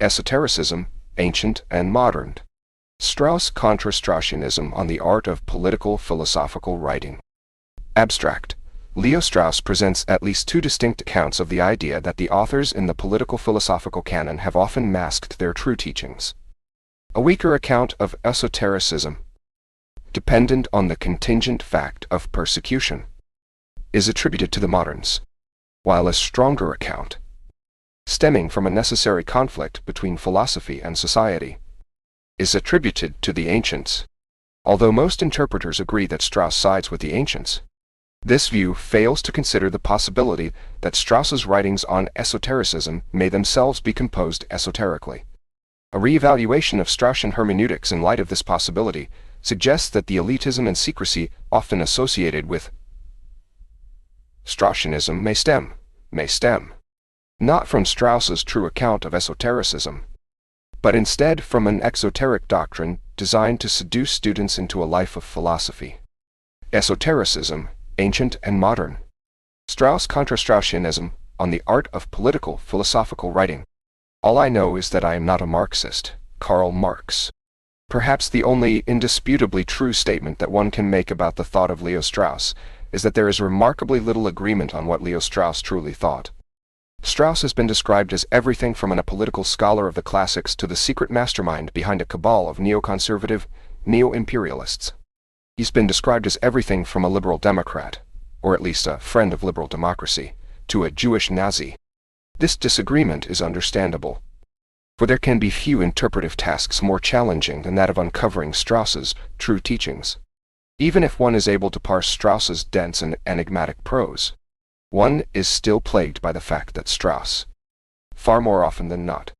Esotericism, Ancient and Modern. Strauss contra Straussianism on the art of political philosophical writing. Abstract. Leo Strauss presents at least two distinct accounts of the idea that the authors in the political philosophical canon have often masked their true teachings. A weaker account of esotericism, dependent on the contingent fact of persecution, is attributed to the moderns, while a stronger account, stemming from a necessary conflict between philosophy and society, is attributed to the ancients. Although most interpreters agree that Strauss sides with the ancients, this view fails to consider the possibility that Strauss's writings on esotericism may themselves be composed esoterically. A reevaluation of Straussian hermeneutics in light of this possibility suggests that the elitism and secrecy often associated with Straussianism may stem not from Strauss's true account of esotericism, but instead from an exoteric doctrine designed to seduce students into a life of philosophy. Esotericism, Ancient and Modern. Strauss contra Straussianism on the art of political philosophical writing. All I know is that I am not a Marxist. Karl Marx. Perhaps the only indisputably true statement that one can make about the thought of Leo Strauss is that there is remarkably little agreement on what Leo Strauss truly thought. Strauss has been described as everything from an apolitical scholar of the classics to the secret mastermind behind a cabal of neoconservative, neo-imperialists. He's been described as everything from a liberal Democrat, or at least a friend of liberal democracy, to a Jewish Nazi. This disagreement is understandable, for there can be few interpretive tasks more challenging than that of uncovering Strauss's true teachings. Even if one is able to parse Strauss's dense and enigmatic prose, one is still plagued by the fact that Strauss, far more often than not,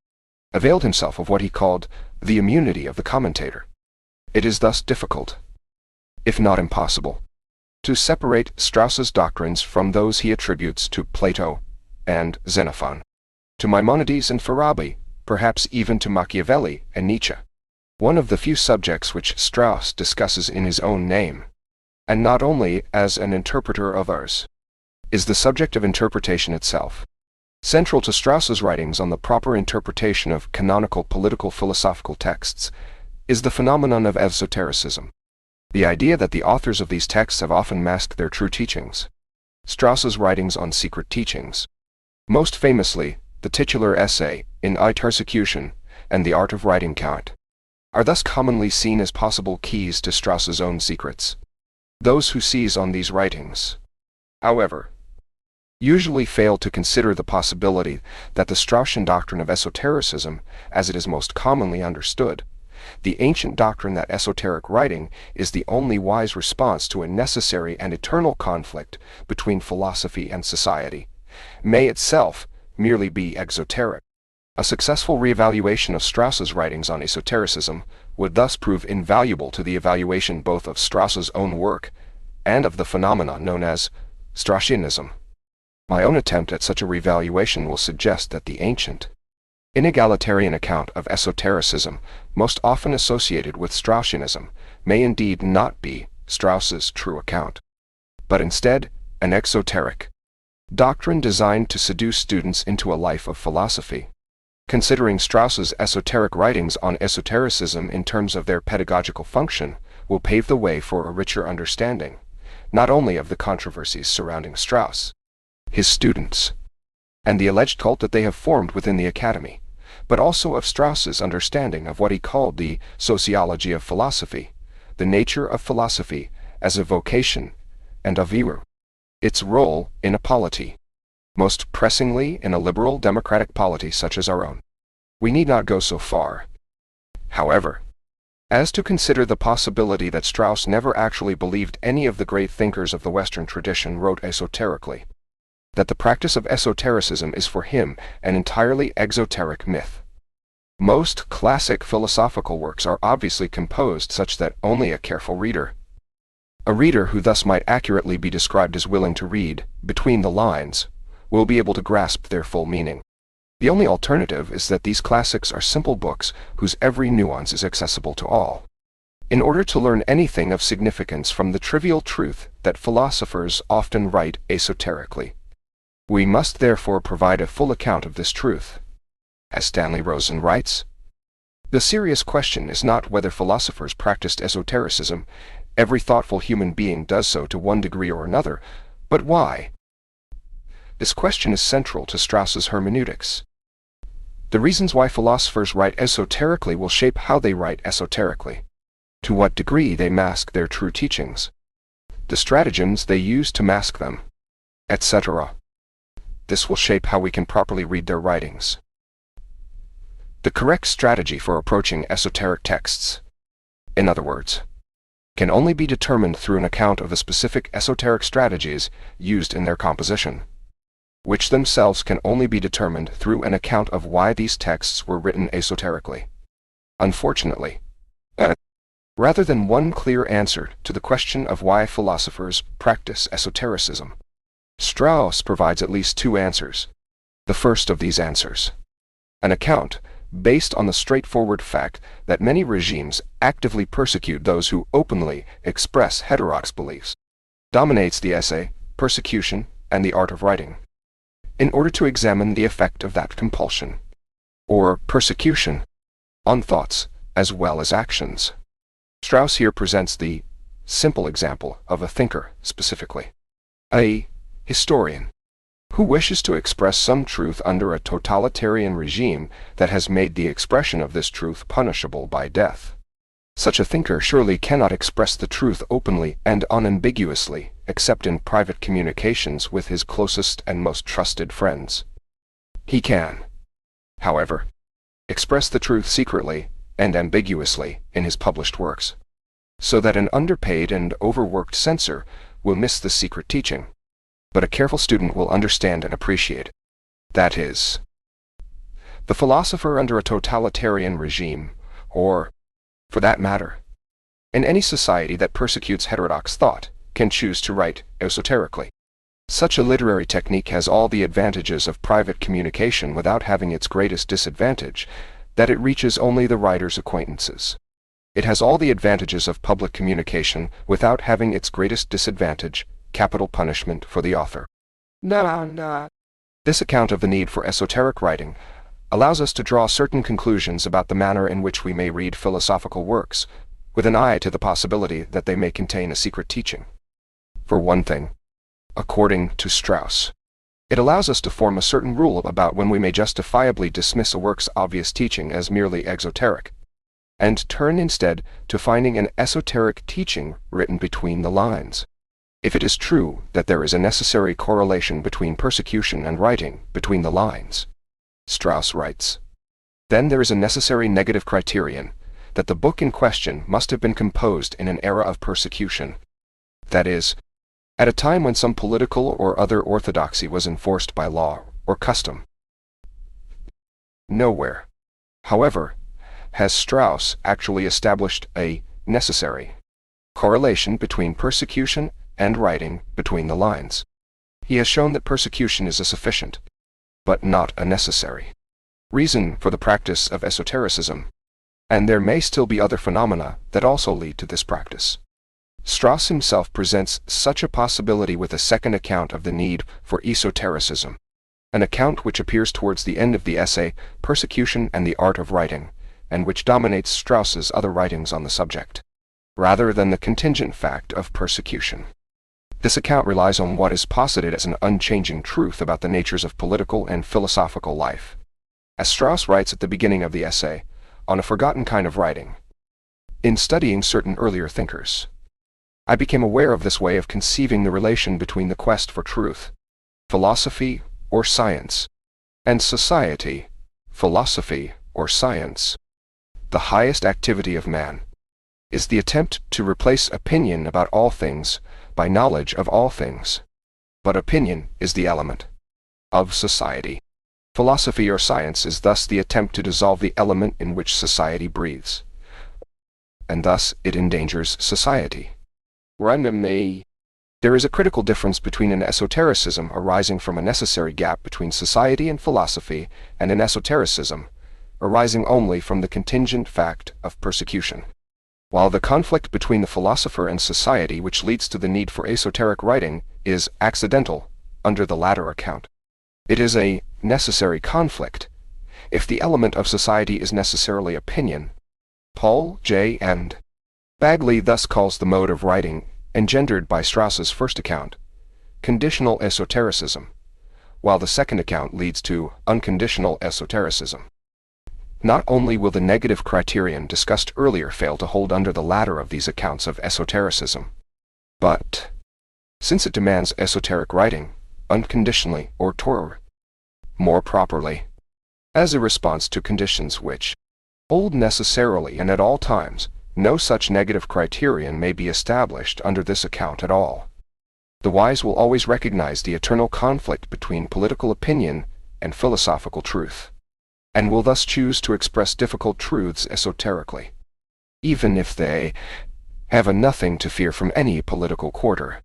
availed himself of what he called the immunity of the commentator. It is thus difficult, if not impossible, to separate Strauss's doctrines from those he attributes to Plato and Xenophon, to Maimonides and Farabi, perhaps even to Machiavelli and Nietzsche. One of the few subjects which Strauss discusses in his own name, and not only as an interpreter of ours, is the subject of interpretation itself. Central to Strauss's writings on the proper interpretation of canonical political philosophical texts is the phenomenon of esotericism, the idea that the authors of these texts have often masked their true teachings. Strauss's writings on secret teachings, most famously the titular essay in Persecution and the Art of Writing Count, are thus commonly seen as possible keys to Strauss's own secrets. Those who seize on these writings, however, usually fail to consider the possibility that the Straussian doctrine of esotericism, as it is most commonly understood, the ancient doctrine that esoteric writing is the only wise response to a necessary and eternal conflict between philosophy and society, may itself merely be exoteric. A successful reevaluation of Strauss's writings on esotericism would thus prove invaluable to the evaluation both of Strauss's own work and of the phenomenon known as Straussianism. My own attempt at such a reevaluation will suggest that the ancient, inegalitarian account of esotericism, most often associated with Straussianism, may indeed not be Strauss's true account, but instead an exoteric doctrine designed to seduce students into a life of philosophy. Considering Strauss's esoteric writings on esotericism in terms of their pedagogical function will pave the way for a richer understanding, not only of the controversies surrounding Strauss, his students, and the alleged cult that they have formed within the academy, but also of Strauss's understanding of what he called the sociology of philosophy, the nature of philosophy as a vocation, and of its role in a polity, most pressingly in a liberal democratic polity such as our own. We need not go so far, however, as to consider the possibility that Strauss never actually believed any of the great thinkers of the Western tradition wrote esoterically, that the practice of esotericism is for him an entirely exoteric myth. Most classic philosophical works are obviously composed such that only a careful reader, a reader who thus might accurately be described as willing to read between the lines, will be able to grasp their full meaning. The only alternative is that these classics are simple books whose every nuance is accessible to all. In order to learn anything of significance from the trivial truth that philosophers often write esoterically, we must therefore provide a full account of this truth. As Stanley Rosen writes, "The serious question is not whether philosophers practiced esotericism. Every thoughtful human being does so to one degree or another, but why?" This question is central to Strauss's Hermeneutics. The reasons why philosophers write esoterically will shape how they write esoterically, to what degree they mask their true teachings, the stratagems they use to mask them, etc. This will shape how we can properly read their writings. The correct strategy for approaching esoteric texts, in other words, can only be determined through an account of the specific esoteric strategies used in their composition, which themselves can only be determined through an account of why these texts were written esoterically. Unfortunately, rather than one clear answer to the question of why philosophers practice esotericism, Strauss provides at least two answers. The first of these answers, an account based on the straightforward fact that many regimes actively persecute those who openly express heterodox beliefs, dominates the essay, Persecution and the Art of Writing, in order to examine the effect of that compulsion, or persecution, on thoughts as well as actions. Strauss here presents the simple example of a thinker, specifically a historian, who wishes to express some truth under a totalitarian regime that has made the expression of this truth punishable by death. Such a thinker surely cannot express the truth openly and unambiguously, except in private communications with his closest and most trusted friends. He can, however, express the truth secretly and ambiguously in his published works, so that an underpaid and overworked censor will miss the secret teaching, but a careful student will understand and appreciate it. That is, the philosopher under a totalitarian regime, or, for that matter, in any society that persecutes heterodox thought, can choose to write esoterically. Such a literary technique has all the advantages of private communication without having its greatest disadvantage, that it reaches only the writer's acquaintances. It has all the advantages of public communication without having its greatest disadvantage, capital punishment for the author. This account of the need for esoteric writing allows us to draw certain conclusions about the manner in which we may read philosophical works, with an eye to the possibility that they may contain a secret teaching. For one thing, according to Strauss, it allows us to form a certain rule about when we may justifiably dismiss a work's obvious teaching as merely exoteric, and turn instead to finding an esoteric teaching written between the lines. If it is true that there is a necessary correlation between persecution and writing between the lines, Strauss writes, then there is a necessary negative criterion that the book in question must have been composed in an era of persecution, that is, at a time when some political or other orthodoxy was enforced by law or custom. Nowhere, however, has Strauss actually established a necessary correlation between persecution and writing between the lines. He has shown that persecution is a sufficient, but not a necessary, reason for the practice of esotericism, and there may still be other phenomena that also lead to this practice. Strauss himself presents such a possibility with a second account of the need for esotericism, an account which appears towards the end of the essay, Persecution and the Art of Writing, and which dominates Strauss's other writings on the subject, rather than the contingent fact of persecution. This account relies on what is posited as an unchanging truth about the natures of political and philosophical life. As Strauss writes at the beginning of the essay, on a forgotten kind of writing, in studying certain earlier thinkers, I became aware of this way of conceiving the relation between the quest for truth, philosophy or science, and society, philosophy or science. The highest activity of man is the attempt to replace opinion about all things by knowledge of all things. But opinion is the element of society. Philosophy or science is thus the attempt to dissolve the element in which society breathes, and thus it endangers society. There is a critical difference between an esotericism arising from a necessary gap between society and philosophy and an esotericism arising only from the contingent fact of persecution. While the conflict between the philosopher and society which leads to the need for esoteric writing is accidental under the latter account, it is a necessary conflict if the element of society is necessarily opinion. Paul J. and Bagley thus calls the mode of writing, engendered by Strauss's first account, conditional esotericism, while the second account leads to unconditional esotericism. Not only will the negative criterion discussed earlier fail to hold under the latter of these accounts of esotericism, but, since it demands esoteric writing, unconditionally or more properly, as a response to conditions which hold necessarily and at all times, no such negative criterion may be established under this account at all. The wise will always recognize the eternal conflict between political opinion and philosophical truth, and will thus choose to express difficult truths esoterically, even if they have nothing to fear from any political quarter.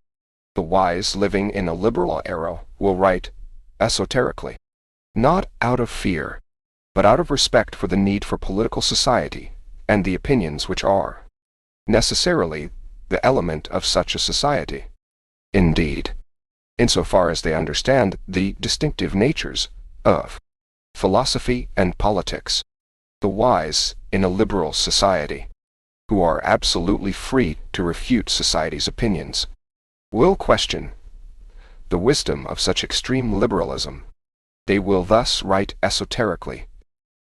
The wise living in a liberal era will write esoterically, not out of fear, but out of respect for the need for political society and the opinions which are necessarily the element of such a society. Indeed, insofar as they understand the distinctive natures of philosophy and politics, the wise in a liberal society, who are absolutely free to refute society's opinions, will question the wisdom of such extreme liberalism. They will thus write esoterically,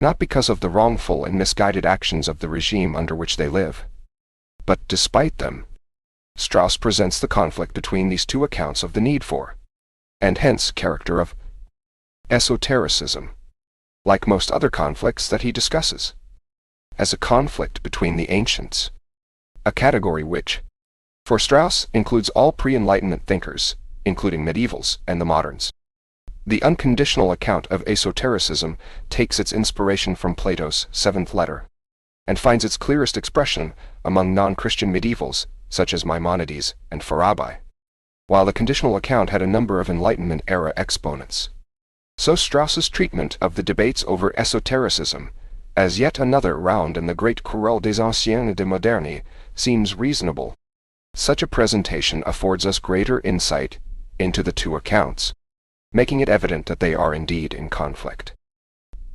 not because of the wrongful and misguided actions of the regime under which they live, but despite them. Strauss presents the conflict between these two accounts of the need for, and hence character of, esotericism, like most other conflicts that he discusses, as a conflict between the ancients, a category which, for Strauss, includes all pre-Enlightenment thinkers, including medievals and the moderns. The unconditional account of esotericism takes its inspiration from Plato's seventh letter, and finds its clearest expression among non-Christian medievals, such as Maimonides and Farabi, while the conditional account had a number of Enlightenment-era exponents. So Strauss's treatment of the debates over esotericism, as yet another round in the great querelle des anciens et des modernes, seems reasonable. Such a presentation affords us greater insight into the two accounts, making it evident that they are indeed in conflict,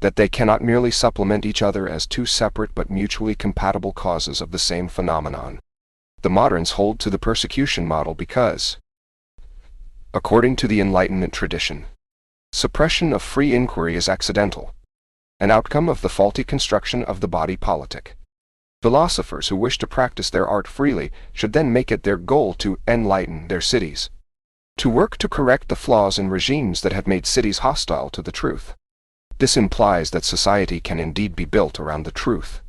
that they cannot merely supplement each other as two separate but mutually compatible causes of the same phenomenon. The moderns hold to the persecution model because, according to the Enlightenment tradition, suppression of free inquiry is accidental, an outcome of the faulty construction of the body politic. Philosophers who wish to practice their art freely should then make it their goal to enlighten their cities, to work to correct the flaws in regimes that have made cities hostile to the truth. This implies that society can indeed be built around the truth,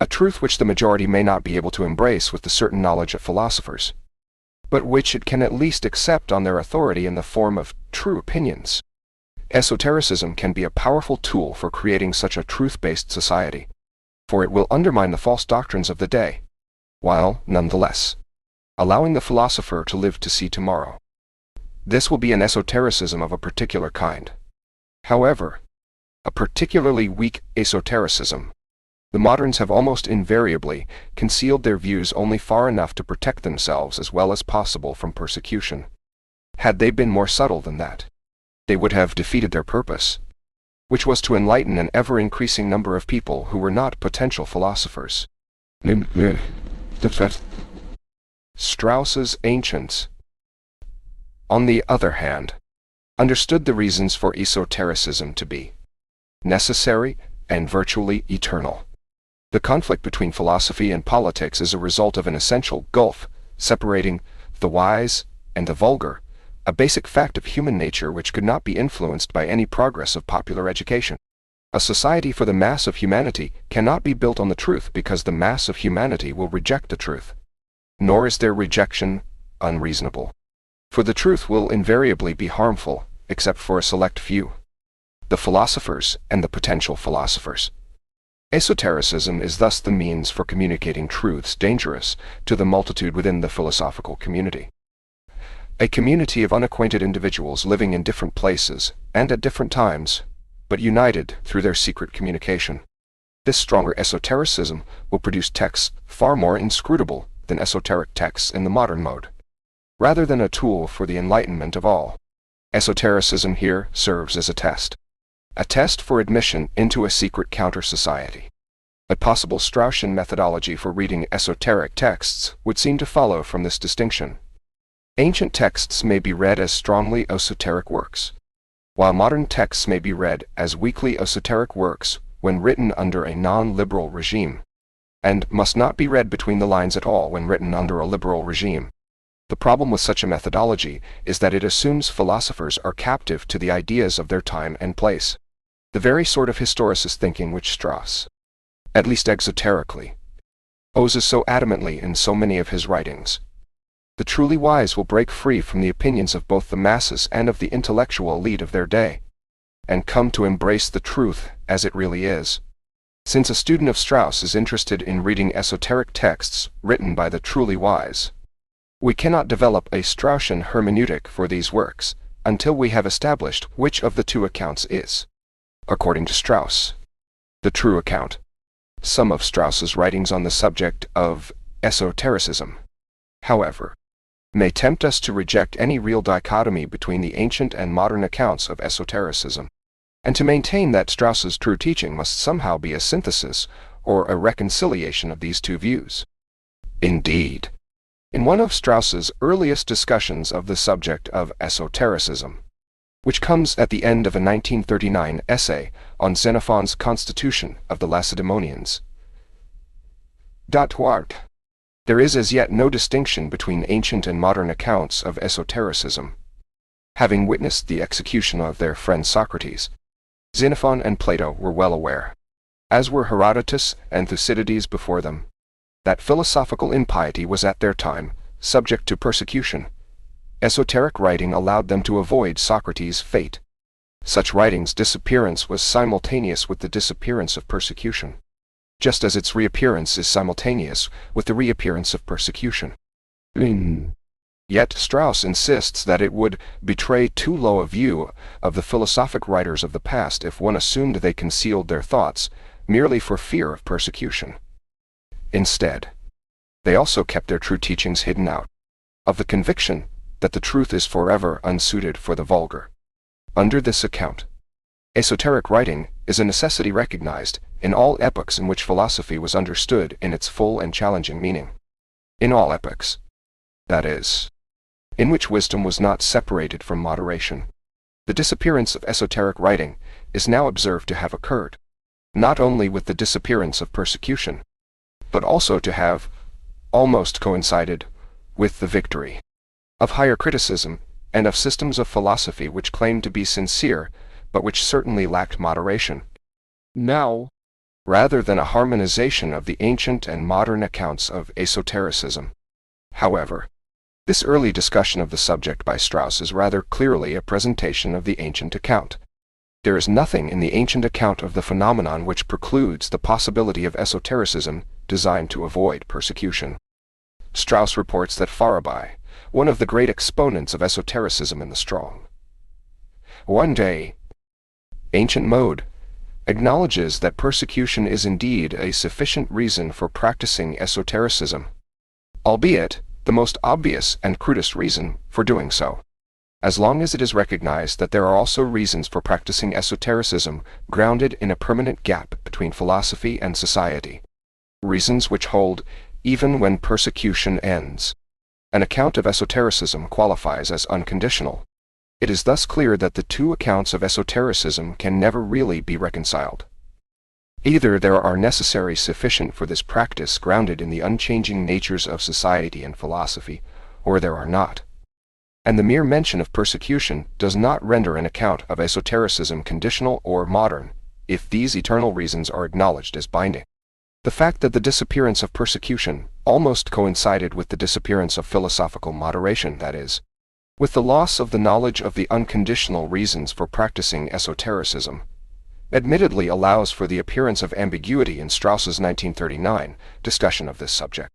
a truth which the majority may not be able to embrace with the certain knowledge of philosophers, but which it can at least accept on their authority in the form of true opinions. Esotericism can be a powerful tool for creating such a truth-based society, for it will undermine the false doctrines of the day, while, nonetheless, allowing the philosopher to live to see tomorrow. This will be an esotericism of a particular kind. However, a particularly weak esotericism. The moderns have almost invariably concealed their views only far enough to protect themselves as well as possible from persecution. Had they been more subtle than that, they would have defeated their purpose, which was to enlighten an ever-increasing number of people who were not potential philosophers. Strauss's ancients, on the other hand, understood the reasons for esotericism to be necessary and virtually eternal. The conflict between philosophy and politics is a result of an essential gulf separating the wise and the vulgar, a basic fact of human nature which could not be influenced by any progress of popular education. A society for the mass of humanity cannot be built on the truth because the mass of humanity will reject the truth. Nor is their rejection unreasonable, for the truth will invariably be harmful, except for a select few, the philosophers and the potential philosophers. Esotericism is thus the means for communicating truths dangerous to the multitude within the philosophical community. A community of unacquainted individuals living in different places and at different times, but united through their secret communication. This stronger esotericism will produce texts far more inscrutable than esoteric texts in the modern mode, rather than a tool for the enlightenment of all. Esotericism here serves as a test. a test for admission into a secret counter-society. A possible Straussian methodology for reading esoteric texts would seem to follow from this distinction. Ancient texts may be read as strongly esoteric works, while modern texts may be read as weakly esoteric works when written under a non-liberal regime, and must not be read between the lines at all when written under a liberal regime. The problem with such a methodology is that it assumes philosophers are captive to the ideas of their time and place, the very sort of historicist thinking which Strauss, at least exoterically, opposes so adamantly in so many of his writings. The truly wise will break free from the opinions of both the masses and of the intellectual elite of their day, and come to embrace the truth as it really is. Since a student of Strauss is interested in reading esoteric texts written by the truly wise, we cannot develop a Straussian hermeneutic for these works until we have established which of the two accounts is, according to Strauss, the true account. Some of Strauss's writings on the subject of esotericism, however, may tempt us to reject any real dichotomy between the ancient and modern accounts of esotericism, and to maintain that Strauss's true teaching must somehow be a synthesis or a reconciliation of these two views. Indeed, in one of Strauss's earliest discussions of the subject of esotericism, which comes at the end of a 1939 essay on Xenophon's Constitution of the Lacedaemonians, there is as yet no distinction between ancient and modern accounts of esotericism. Having witnessed the execution of their friend Socrates, Xenophon and Plato were well aware, as were Herodotus and Thucydides before them, that philosophical impiety was at their time subject to persecution. Esoteric writing allowed them to avoid Socrates' fate. Such writing's disappearance was simultaneous with the disappearance of persecution, just as its reappearance is simultaneous with the reappearance of persecution. Yet Strauss insists that it would betray too low a view of the philosophic writers of the past if one assumed they concealed their thoughts merely for fear of persecution. Instead, they also kept their true teachings hidden out, of the conviction that the truth is forever unsuited for the vulgar. Under this account, esoteric writing is a necessity recognized in all epochs in which philosophy was understood in its full and challenging meaning. In all epochs, that is, in which wisdom was not separated from moderation. The disappearance of esoteric writing is now observed to have occurred, not only with the disappearance of persecution, but also to have almost coincided with the victory of higher criticism and of systems of philosophy which claimed to be sincere, but which certainly lacked moderation. Now, rather than a harmonization of the ancient and modern accounts of esotericism, however, this early discussion of the subject by Strauss is rather clearly a presentation of the ancient account. There is nothing in the ancient account of the phenomenon which precludes the possibility of esotericism designed to avoid persecution. Strauss reports that Farabi, one of the great exponents of esotericism in the strong, one day, ancient mode, acknowledges that persecution is indeed a sufficient reason for practicing esotericism, albeit the most obvious and crudest reason for doing so, as long as it is recognized that there are also reasons for practicing esotericism grounded in a permanent gap between philosophy and society, reasons which hold even when persecution ends. An account of esotericism qualifies as unconditional. It is thus clear that the two accounts of esotericism can never really be reconciled. Either there are necessaries sufficient for this practice grounded in the unchanging natures of society and philosophy, or there are not. And the mere mention of persecution does not render an account of esotericism conditional or modern, if these eternal reasons are acknowledged as binding. The fact that the disappearance of persecution almost coincided with the disappearance of philosophical moderation, that is, with the loss of the knowledge of the unconditional reasons for practicing esotericism, admittedly allows for the appearance of ambiguity in Strauss's 1939 discussion of this subject.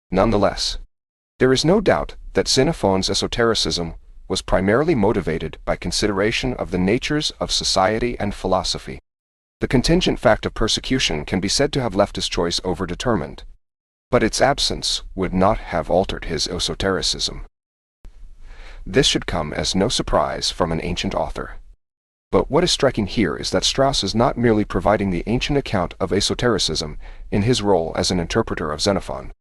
Nonetheless, there is no doubt that Xenophon's esotericism was primarily motivated by consideration of the natures of society and philosophy. The contingent fact of persecution can be said to have left his choice overdetermined, but its absence would not have altered his esotericism. This should come as no surprise from an ancient author. But what is striking here is that Strauss is not merely providing the ancient account of esotericism in his role as an interpreter of Xenophon,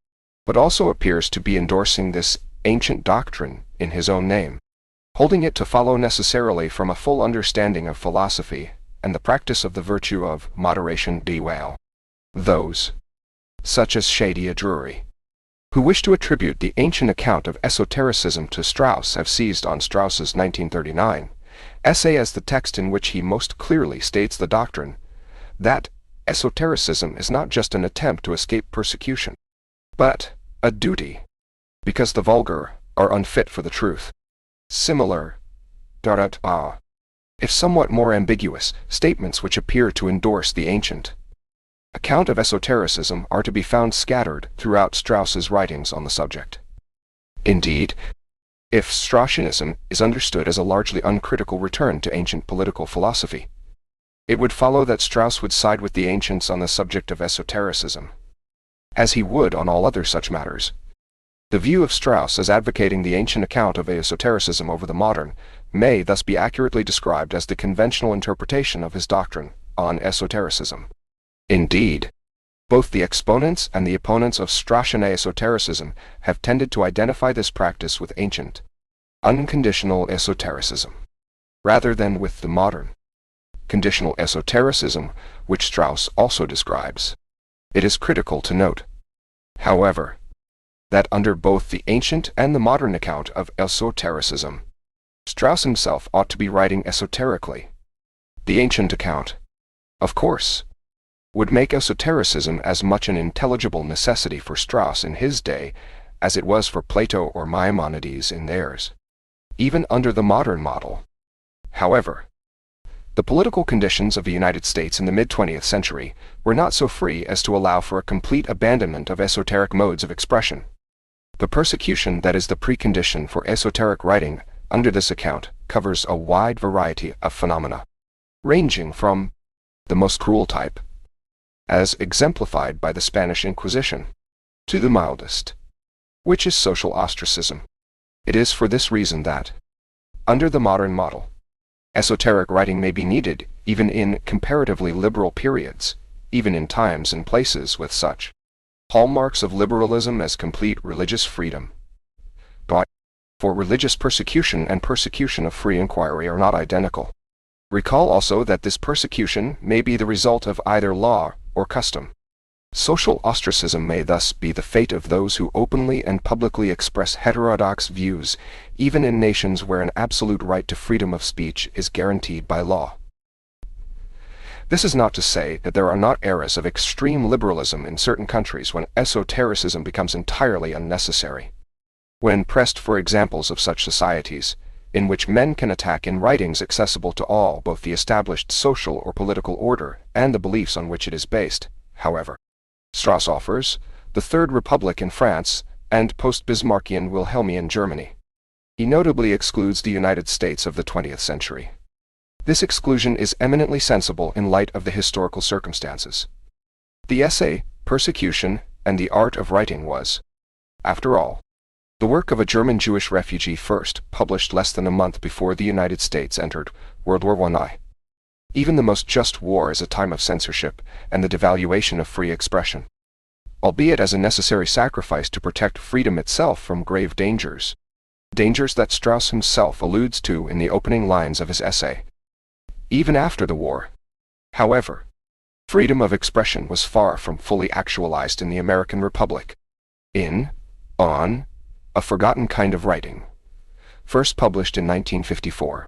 but also appears to be endorsing this ancient doctrine in his own name, holding it to follow necessarily from a full understanding of philosophy and the practice of the virtue of moderation. While those, such as Shady Drury, who wish to attribute the ancient account of esotericism to Strauss have seized on Strauss's 1939 essay as the text in which he most clearly states the doctrine that esotericism is not just an attempt to escape persecution, but a duty, because the vulgar are unfit for the truth. Similar, if somewhat more ambiguous, statements which appear to endorse the ancient account of esotericism are to be found scattered throughout Strauss's writings on the subject. Indeed, if Straussianism is understood as a largely uncritical return to ancient political philosophy, it would follow that Strauss would side with the ancients on the subject of esotericism, as he would on all other such matters. The view of Strauss as advocating the ancient account of esotericism over the modern may thus be accurately described as the conventional interpretation of his doctrine on esotericism. Indeed, both the exponents and the opponents of Straussian esotericism have tended to identify this practice with ancient, unconditional esotericism, rather than with the modern, conditional esotericism, which Strauss also describes. It is critical to note, however, that under both the ancient and the modern account of esotericism, Strauss himself ought to be writing esoterically. The ancient account, of course, would make esotericism as much an intelligible necessity for Strauss in his day as it was for Plato or Maimonides in theirs, even under the modern model. However, the political conditions of the United States in the mid-20th century were not so free as to allow for a complete abandonment of esoteric modes of expression. The persecution that is the precondition for esoteric writing under this account covers a wide variety of phenomena, ranging from the most cruel type, as exemplified by the Spanish Inquisition, to the mildest, which is social ostracism. It is for this reason that, under the modern model, esoteric writing may be needed even in comparatively liberal periods, even in times and places with such hallmarks of liberalism as complete religious freedom. But, for religious persecution and persecution of free inquiry are not identical. Recall also that this persecution may be the result of either law or custom. Social ostracism may thus be the fate of those who openly and publicly express heterodox views, even in nations where an absolute right to freedom of speech is guaranteed by law. This is not to say that there are not eras of extreme liberalism in certain countries when esotericism becomes entirely unnecessary. When pressed for examples of such societies, in which men can attack in writings accessible to all both the established social or political order and the beliefs on which it is based, however, Strauss offers the Third Republic in France and post-Bismarckian Wilhelmian Germany. He notably excludes the United States of the 20th century. This exclusion is eminently sensible in light of the historical circumstances. The essay, Persecution and the Art of Writing was, after all, the work of a German Jewish refugee first published less than a month before the United States entered World War I. Even the most just war is a time of censorship and the devaluation of free expression, albeit as a necessary sacrifice to protect freedom itself from grave dangers, dangers that Strauss himself alludes to in the opening lines of his essay. Even after the war, however, freedom of expression was far from fully actualized in the American Republic. On A Forgotten Kind of Writing, first published in 1954,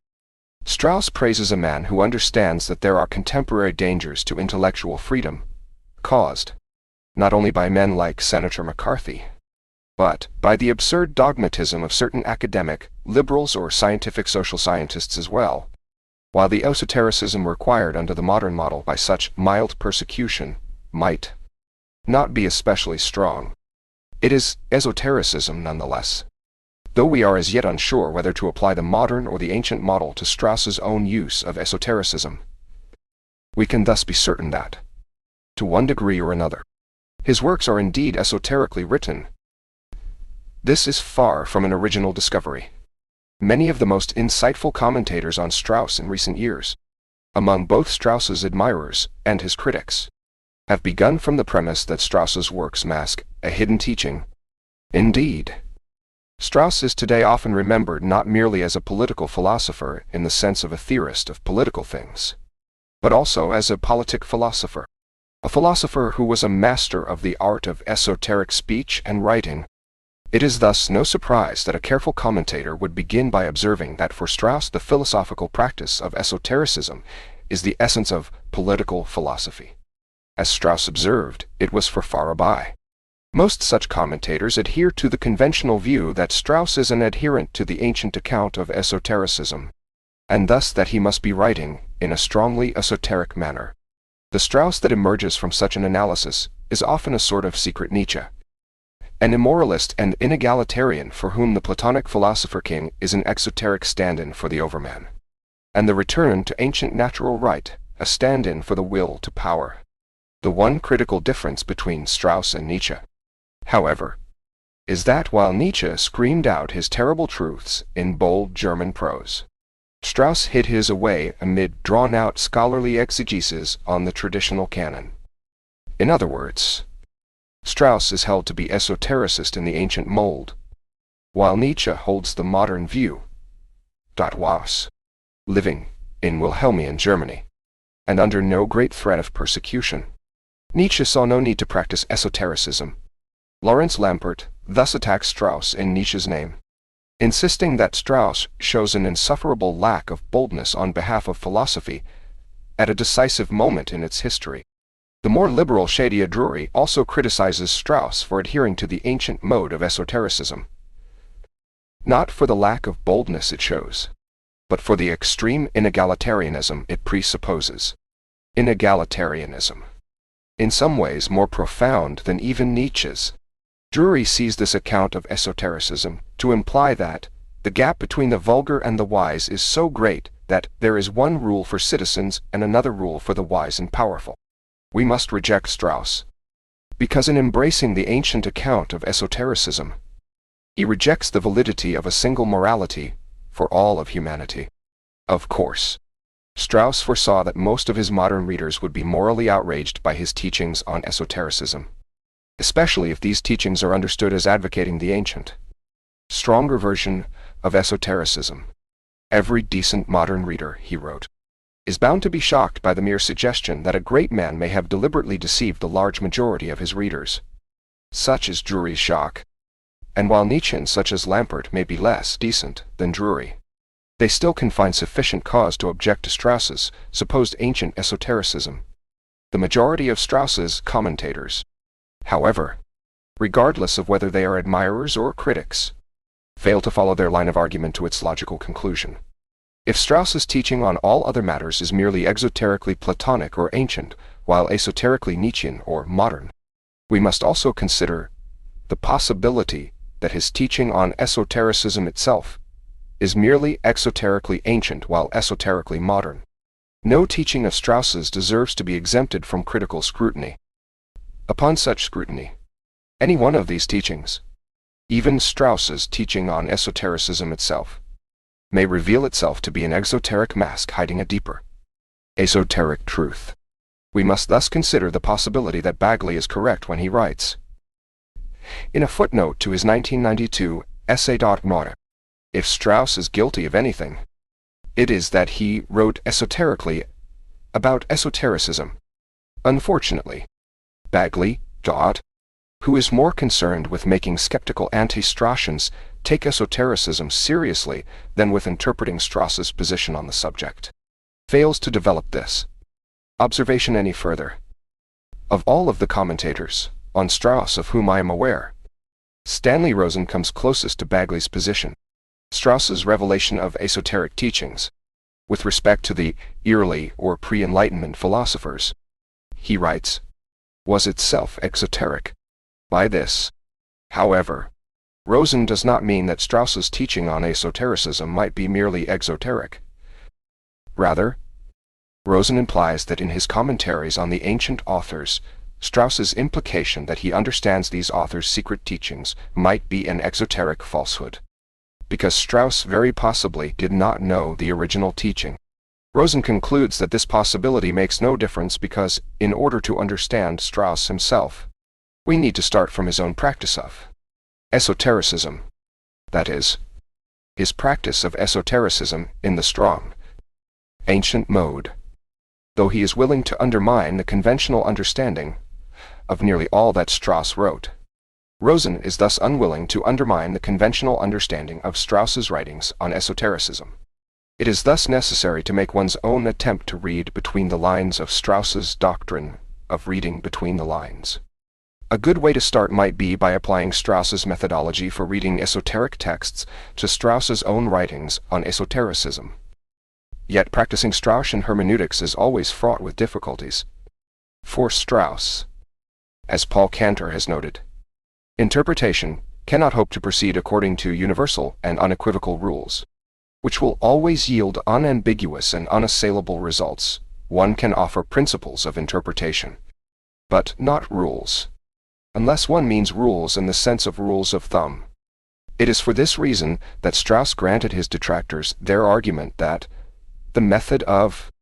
Strauss praises a man who understands that there are contemporary dangers to intellectual freedom, caused not only by men like Senator McCarthy, but by the absurd dogmatism of certain academic, liberals or scientific social scientists as well, while the esotericism required under the modern model by such mild persecution might not be especially strong. It is esotericism nonetheless, though we are as yet unsure whether to apply the modern or the ancient model to Strauss's own use of esotericism. We can thus be certain that, to one degree or another, his works are indeed esoterically written. This is far from an original discovery. Many of the most insightful commentators on Strauss in recent years among both Strauss's admirers and his critics, have begun from the premise that Strauss's works mask a hidden teaching. Indeed, Strauss is today often remembered not merely as a political philosopher in the sense of a theorist of political things, but also as a politic philosopher, a philosopher who was a master of the art of esoteric speech and writing. It is thus no surprise that a careful commentator would begin by observing that for Strauss the philosophical practice of esotericism is the essence of political philosophy. As Strauss observed, it was for Farabi. Most such commentators adhere to the conventional view that Strauss is an adherent to the ancient account of esotericism, and thus that he must be writing in a strongly esoteric manner. The Strauss that emerges from such an analysis is often a sort of secret Nietzsche, an immoralist and inegalitarian for whom the Platonic philosopher king is an exoteric stand-in for the overman, and the return to ancient natural right, a stand-in for the will to power. The one critical difference between Strauss and Nietzsche, however, is that while Nietzsche screamed out his terrible truths in bold German prose, Strauss hid his away amid drawn-out scholarly exegesis on the traditional canon. In other words, Strauss is held to be esotericist in the ancient mold, while Nietzsche holds the modern view. Was living in Wilhelmian Germany, and under no great threat of persecution, Nietzsche saw no need to practice esotericism. Lawrence Lampert thus attacks Strauss in Nietzsche's name, insisting that Strauss shows an insufferable lack of boldness on behalf of philosophy at a decisive moment in its history. The more liberal Shadia Drury also criticizes Strauss for adhering to the ancient mode of esotericism, not for the lack of boldness it shows, but for the extreme inegalitarianism it presupposes. Inegalitarianism, in some ways more profound than even Nietzsche's. Drury sees this account of esotericism to imply that the gap between the vulgar and the wise is so great that there is one rule for citizens and another rule for the wise and powerful. We must reject Strauss, because in embracing the ancient account of esotericism, he rejects the validity of a single morality for all of humanity. Of course, Strauss foresaw that most of his modern readers would be morally outraged by his teachings on esotericism, especially if these teachings are understood as advocating the ancient, stronger version of esotericism. Every decent modern reader, he wrote, is bound to be shocked by the mere suggestion that a great man may have deliberately deceived the large majority of his readers. Such is Drury's shock, and while Nietzscheans such as Lampert may be less decent than Drury, they still can find sufficient cause to object to Strauss's supposed ancient esotericism. The majority of Strauss's commentators, however, regardless of whether they are admirers or critics, fail to follow their line of argument to its logical conclusion. If Strauss's teaching on all other matters is merely exoterically Platonic or ancient, while esoterically Nietzschean or modern, we must also consider the possibility that his teaching on esotericism itself is merely exoterically ancient while esoterically modern. No teaching of Strauss's deserves to be exempted from critical scrutiny. Upon such scrutiny, any one of these teachings, even Strauss's teaching on esotericism itself, may reveal itself to be an exoteric mask hiding a deeper, esoteric truth. We must thus consider the possibility that Bagley is correct when he writes, in a footnote to his 1992 essay, if Strauss is guilty of anything, it is that he wrote esoterically about esotericism. Unfortunately, Bagley, who is more concerned with making skeptical anti-Straussians take esotericism seriously than with interpreting Strauss's position on the subject, fails to develop this observation any further. Of all of the commentators on Strauss of whom I am aware, Stanley Rosen comes closest to Bagley's position. Strauss's revelation of esoteric teachings, with respect to the early or pre-Enlightenment philosophers, he writes, was itself exoteric. By this, however, Rosen does not mean that Strauss's teaching on esotericism might be merely exoteric. Rather, Rosen implies that in his commentaries on the ancient authors, Strauss's implication that he understands these authors' secret teachings might be an exoteric falsehood, because Strauss very possibly did not know the original teaching. Rosen concludes that this possibility makes no difference because, in order to understand Strauss himself, we need to start from his own practice of esotericism, that is, his practice of esotericism in the strong, ancient mode. Though he is willing to undermine the conventional understanding of nearly all that Strauss wrote, Rosen is thus unwilling to undermine the conventional understanding of Strauss's writings on esotericism. It is thus necessary to make one's own attempt to read between the lines of Strauss's doctrine of reading between the lines. A good way to start might be by applying Strauss's methodology for reading esoteric texts to Strauss's own writings on esotericism. Yet practicing Straussian hermeneutics is always fraught with difficulties. For Strauss, as Paul Cantor has noted, interpretation cannot hope to proceed according to universal and unequivocal rules, which will always yield unambiguous and unassailable results. One can offer principles of interpretation, but not rules, unless one means rules in the sense of rules of thumb. It is for this reason that Strauss granted his detractors their argument that the method of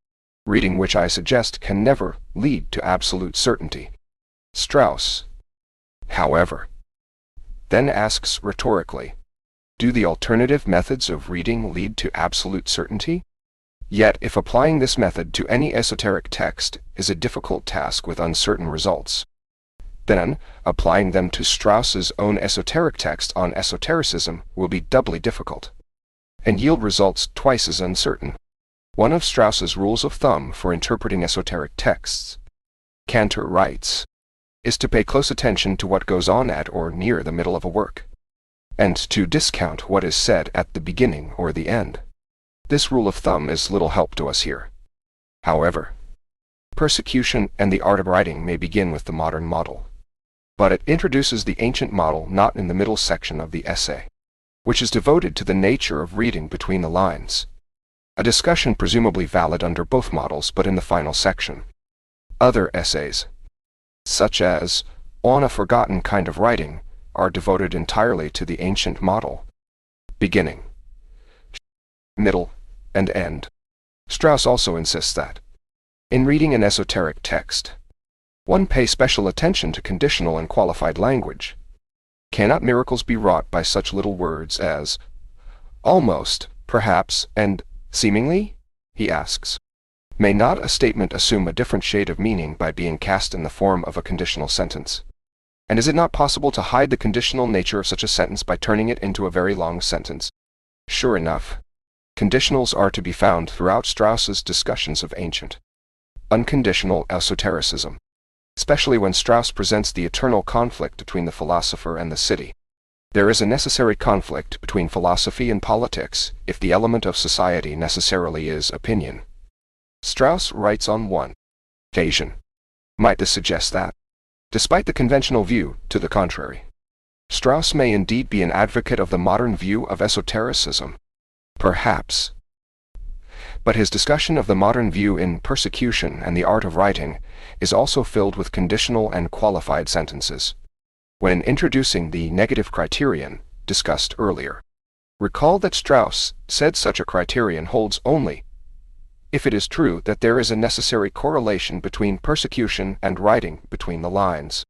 reading which I suggest can never lead to absolute certainty. Strauss, however, then asks rhetorically, do the alternative methods of reading lead to absolute certainty? Yet, if applying this method to any esoteric text is a difficult task with uncertain results, then applying them to Strauss's own esoteric text on esotericism will be doubly difficult, and yield results twice as uncertain. One of Strauss's rules of thumb for interpreting esoteric texts, Cantor writes, is to pay close attention to what goes on at or near the middle of a work, and to discount what is said at the beginning or the end. This rule of thumb is little help to us here. However, persecution and the art of writing may begin with the modern model, but it introduces the ancient model not in the middle section of the essay, which is devoted to the nature of reading between the lines, a discussion presumably valid under both models but in the final section. Other essays, such as On a Forgotten Kind of Writing, are devoted entirely to the ancient model, beginning, middle, and end. Strauss also insists that, in reading an esoteric text, one pay special attention to conditional and qualified language. Cannot miracles be wrought by such little words as almost, perhaps, and seemingly? He asks. May not a statement assume a different shade of meaning by being cast in the form of a conditional sentence? And is it not possible to hide the conditional nature of such a sentence by turning it into a very long sentence? Sure enough, conditionals are to be found throughout Strauss's discussions of ancient, unconditional esotericism, especially when Strauss presents the eternal conflict between the philosopher and the city. There is a necessary conflict between philosophy and politics if the element of society necessarily is opinion. Strauss writes on one occasion, might this suggest that, despite the conventional view to the contrary, Strauss may indeed be an advocate of the modern view of esotericism? Perhaps. But his discussion of the modern view in Persecution and the Art of Writing is also filled with conditional and qualified sentences. When introducing the negative criterion discussed earlier, recall that Strauss said such a criterion holds only if it is true that there is a necessary correlation between persecution and writing between the lines.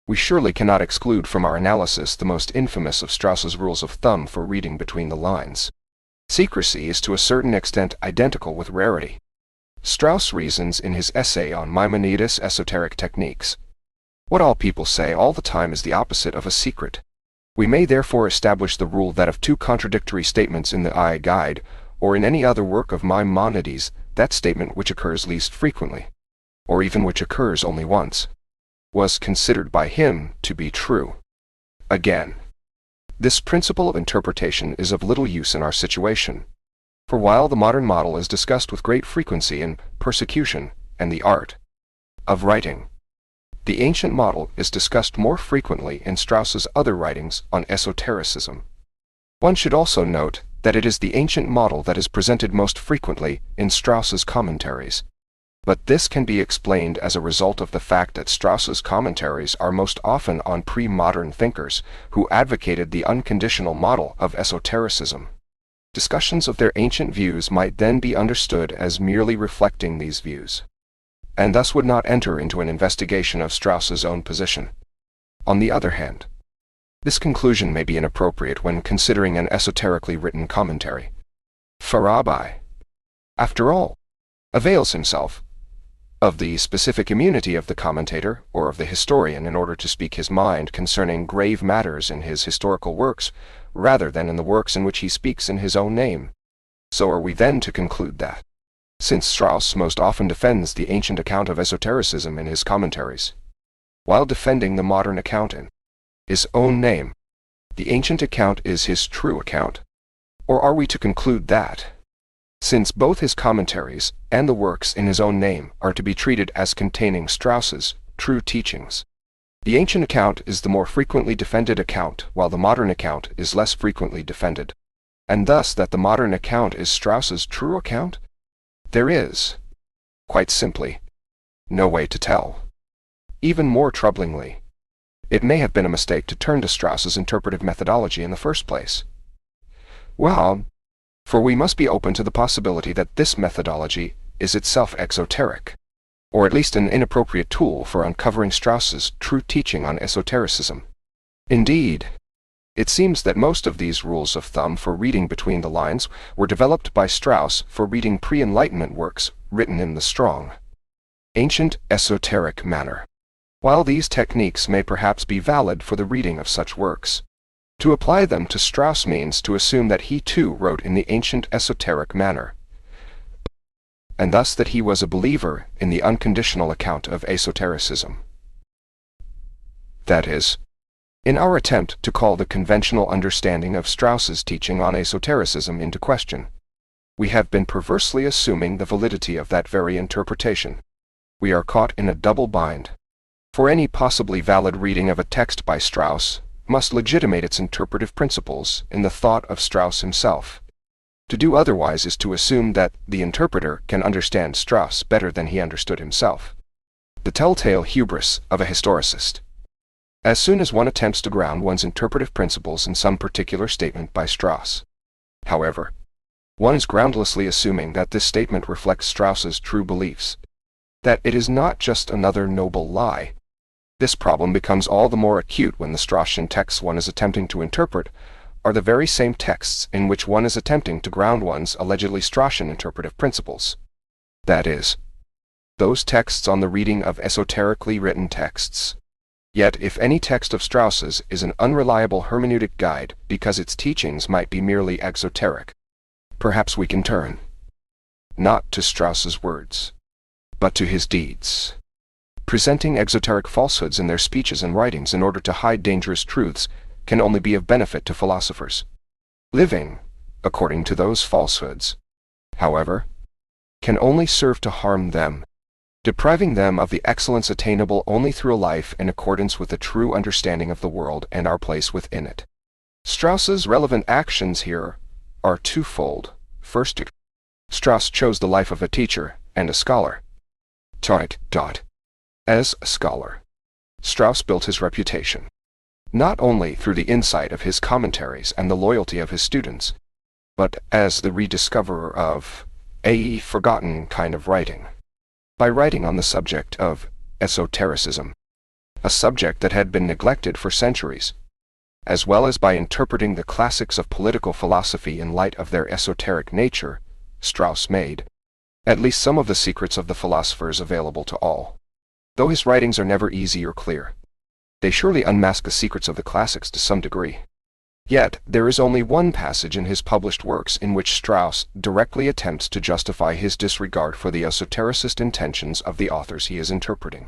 We surely cannot exclude from our analysis the most infamous of Strauss's rules of thumb for reading between the lines. Secrecy is to a certain extent identical with rarity. Strauss reasons in his essay on Maimonides' esoteric techniques. What all people say all the time is the opposite of a secret. We may therefore establish the rule that of two contradictory statements in the I Guide, or in any other work of Maimonides, that statement which occurs least frequently, or even which occurs only once, was considered by him to be true. Again, this principle of interpretation is of little use in our situation, for while the modern model is discussed with great frequency in Persecution and the Art of Writing, the ancient model is discussed more frequently in Strauss's other writings on esotericism. One should also note that it is the ancient model that is presented most frequently in Strauss's commentaries. But this can be explained as a result of the fact that Strauss's commentaries are most often on pre-modern thinkers who advocated the unconditional model of esotericism. Discussions of their ancient views might then be understood as merely reflecting these views, and thus would not enter into an investigation of Strauss's own position. On the other hand, this conclusion may be inappropriate when considering an esoterically written commentary. Farabi, after all, avails himself of the specific immunity of the commentator or of the historian in order to speak his mind concerning grave matters in his historical works, rather than in the works in which he speaks in his own name. So are we then to conclude that, since Strauss most often defends the ancient account of esotericism in his commentaries, while defending the modern account in his own name, the ancient account is his true account? Or are we to conclude that, since both his commentaries and the works in his own name are to be treated as containing Strauss's true teachings, the ancient account is the more frequently defended account, while the modern account is less frequently defended, and thus that the modern account is Strauss's true account? There is, quite simply, no way to tell. Even more troublingly, it may have been a mistake to turn to Strauss's interpretive methodology in the first place. Well, for we must be open to the possibility that this methodology is itself exoteric, or at least an inappropriate tool for uncovering Strauss's true teaching on esotericism. Indeed, it seems that most of these rules of thumb for reading between the lines were developed by Strauss for reading pre-Enlightenment works written in the strong, ancient esoteric manner. While these techniques may perhaps be valid for the reading of such works, to apply them to Strauss means to assume that he too wrote in the ancient esoteric manner, and thus that he was a believer in the unconditional account of esotericism. That is, in our attempt to call the conventional understanding of Strauss's teaching on esotericism into question, we have been perversely assuming the validity of that very interpretation. We are caught in a double bind, for any possibly valid reading of a text by Strauss must legitimate its interpretive principles in the thought of Strauss himself. To do otherwise is to assume that the interpreter can understand Strauss better than he understood himself, the telltale hubris of a historicist. As soon as one attempts to ground one's interpretive principles in some particular statement by Strauss, however, one is groundlessly assuming that this statement reflects Strauss's true beliefs, that it is not just another noble lie. This problem becomes all the more acute when the Straussian texts one is attempting to interpret are the very same texts in which one is attempting to ground one's allegedly Straussian interpretive principles. That is, those texts on the reading of esoterically written texts. Yet if any text of Strauss's is an unreliable hermeneutic guide because its teachings might be merely exoteric, perhaps we can turn, not to Strauss's words, but to his deeds. Presenting exoteric falsehoods in their speeches and writings in order to hide dangerous truths can only be of benefit to philosophers. Living, according to those falsehoods, however, can only serve to harm them, depriving them of the excellence attainable only through a life in accordance with a true understanding of the world and our place within it. Strauss's relevant actions here are twofold. First, Strauss chose the life of a teacher and a scholar. As a scholar, Strauss built his reputation, not only through the insight of his commentaries and the loyalty of his students, but as the rediscoverer of a forgotten kind of writing, by writing on the subject of esotericism, a subject that had been neglected for centuries, as well as by interpreting the classics of political philosophy in light of their esoteric nature. Strauss made at least some of the secrets of the philosophers available to all. Though his writings are never easy or clear, they surely unmask the secrets of the classics to some degree. Yet, there is only one passage in his published works in which Strauss directly attempts to justify his disregard for the esotericist intentions of the authors he is interpreting.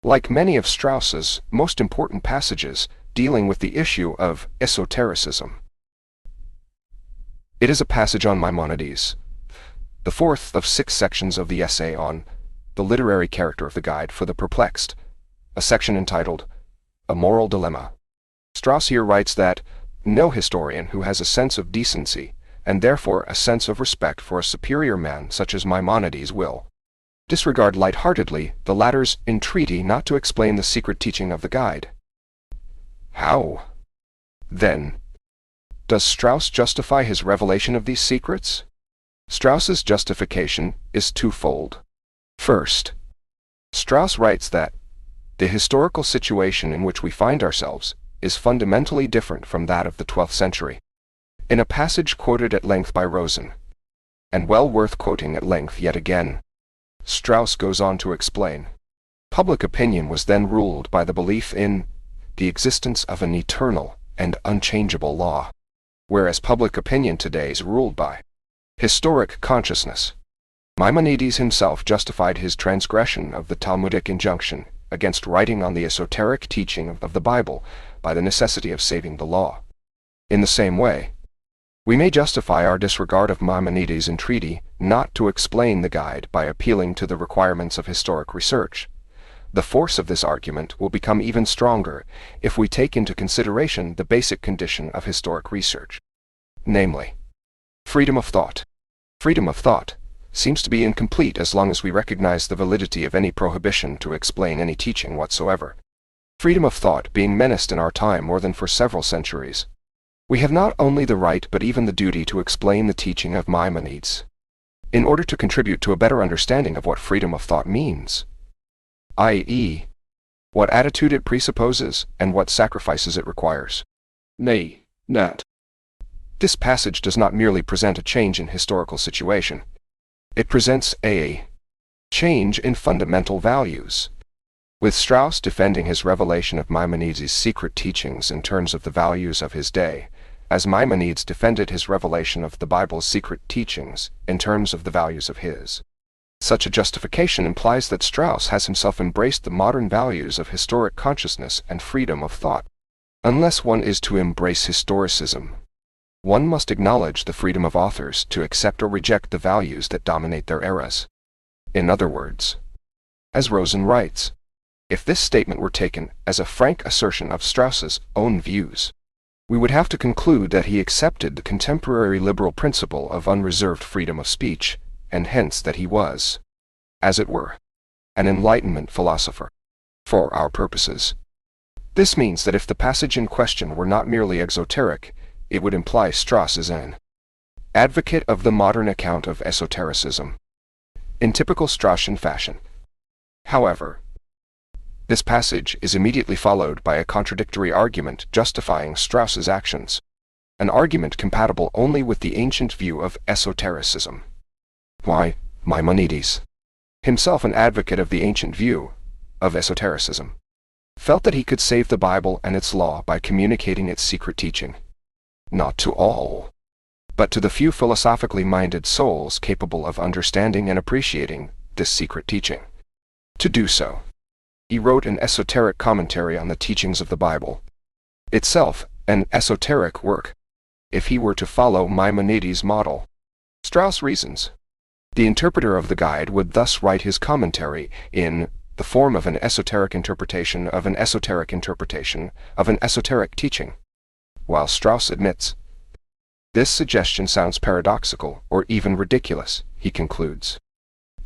Like many of Strauss's most important passages dealing with the issue of esotericism, it is a passage on Maimonides, the fourth of 6 sections of the essay on the literary character of the Guide for the Perplexed, a section entitled A Moral Dilemma. Strauss here writes that no historian who has a sense of decency, and therefore a sense of respect for a superior man such as Maimonides, will disregard lightheartedly the latter's entreaty not to explain the secret teaching of the Guide. How, then, Does Strauss justify his revelation of these secrets? Strauss's justification is twofold. First, Strauss writes that the historical situation in which we find ourselves is fundamentally different from that of the 12th century. In a passage quoted at length by Rosen, and well worth quoting at length yet again, Strauss goes on to explain, public opinion was then ruled by the belief in the existence of an eternal and unchangeable law, whereas public opinion today is ruled by historic consciousness. Maimonides himself justified his transgression of the Talmudic injunction against writing on the esoteric teaching of the Bible by the necessity of saving the law. In the same way, we may justify our disregard of Maimonides' entreaty not to explain the guide by appealing to the requirements of historic research. The force of this argument will become even stronger if we take into consideration the basic condition of historic research, namely, freedom of thought. Freedom of thought seems to be incomplete as long as we recognize the validity of any prohibition to explain any teaching whatsoever. Freedom of thought being menaced in our time more than for several centuries, we have not only the right but even the duty to explain the teaching of Maimonides, in order to contribute to a better understanding of what freedom of thought means, i.e., what attitude it presupposes and what sacrifices it requires. Nay, not. This passage does not merely present a change in historical situation. It presents a change in fundamental values. With Strauss defending his revelation of Maimonides' secret teachings in terms of the values of his day, as Maimonides defended his revelation of the Bible's secret teachings in terms of the values of his. Such a justification implies that Strauss has himself embraced the modern values of historic consciousness and freedom of thought. Unless one is to embrace historicism, one must acknowledge the freedom of authors to accept or reject the values that dominate their eras. In other words, as Rosen writes, if this statement were taken as a frank assertion of Strauss's own views, we would have to conclude that he accepted the contemporary liberal principle of unreserved freedom of speech, and hence that he was, as it were, an Enlightenment philosopher. For our purposes, this means that if the passage in question were not merely exoteric, it would imply Strauss is an advocate of the modern account of esotericism, in typical Straussian fashion. However, this passage is immediately followed by a contradictory argument justifying Strauss's actions, an argument compatible only with the ancient view of esotericism. Why, Maimonides, himself an advocate of the ancient view of esotericism, felt that he could save the Bible and its law by communicating its secret teaching, not to all, but to the few philosophically minded souls capable of understanding and appreciating this secret teaching. To do so, he wrote an esoteric commentary on the teachings of the Bible, itself an esoteric work, if he were to follow Maimonides' model. Strauss reasons. The interpreter of the guide would thus write his commentary in the form of an esoteric interpretation of an esoteric interpretation of an esoteric teaching, while Strauss admits, this suggestion sounds paradoxical or even ridiculous, he concludes.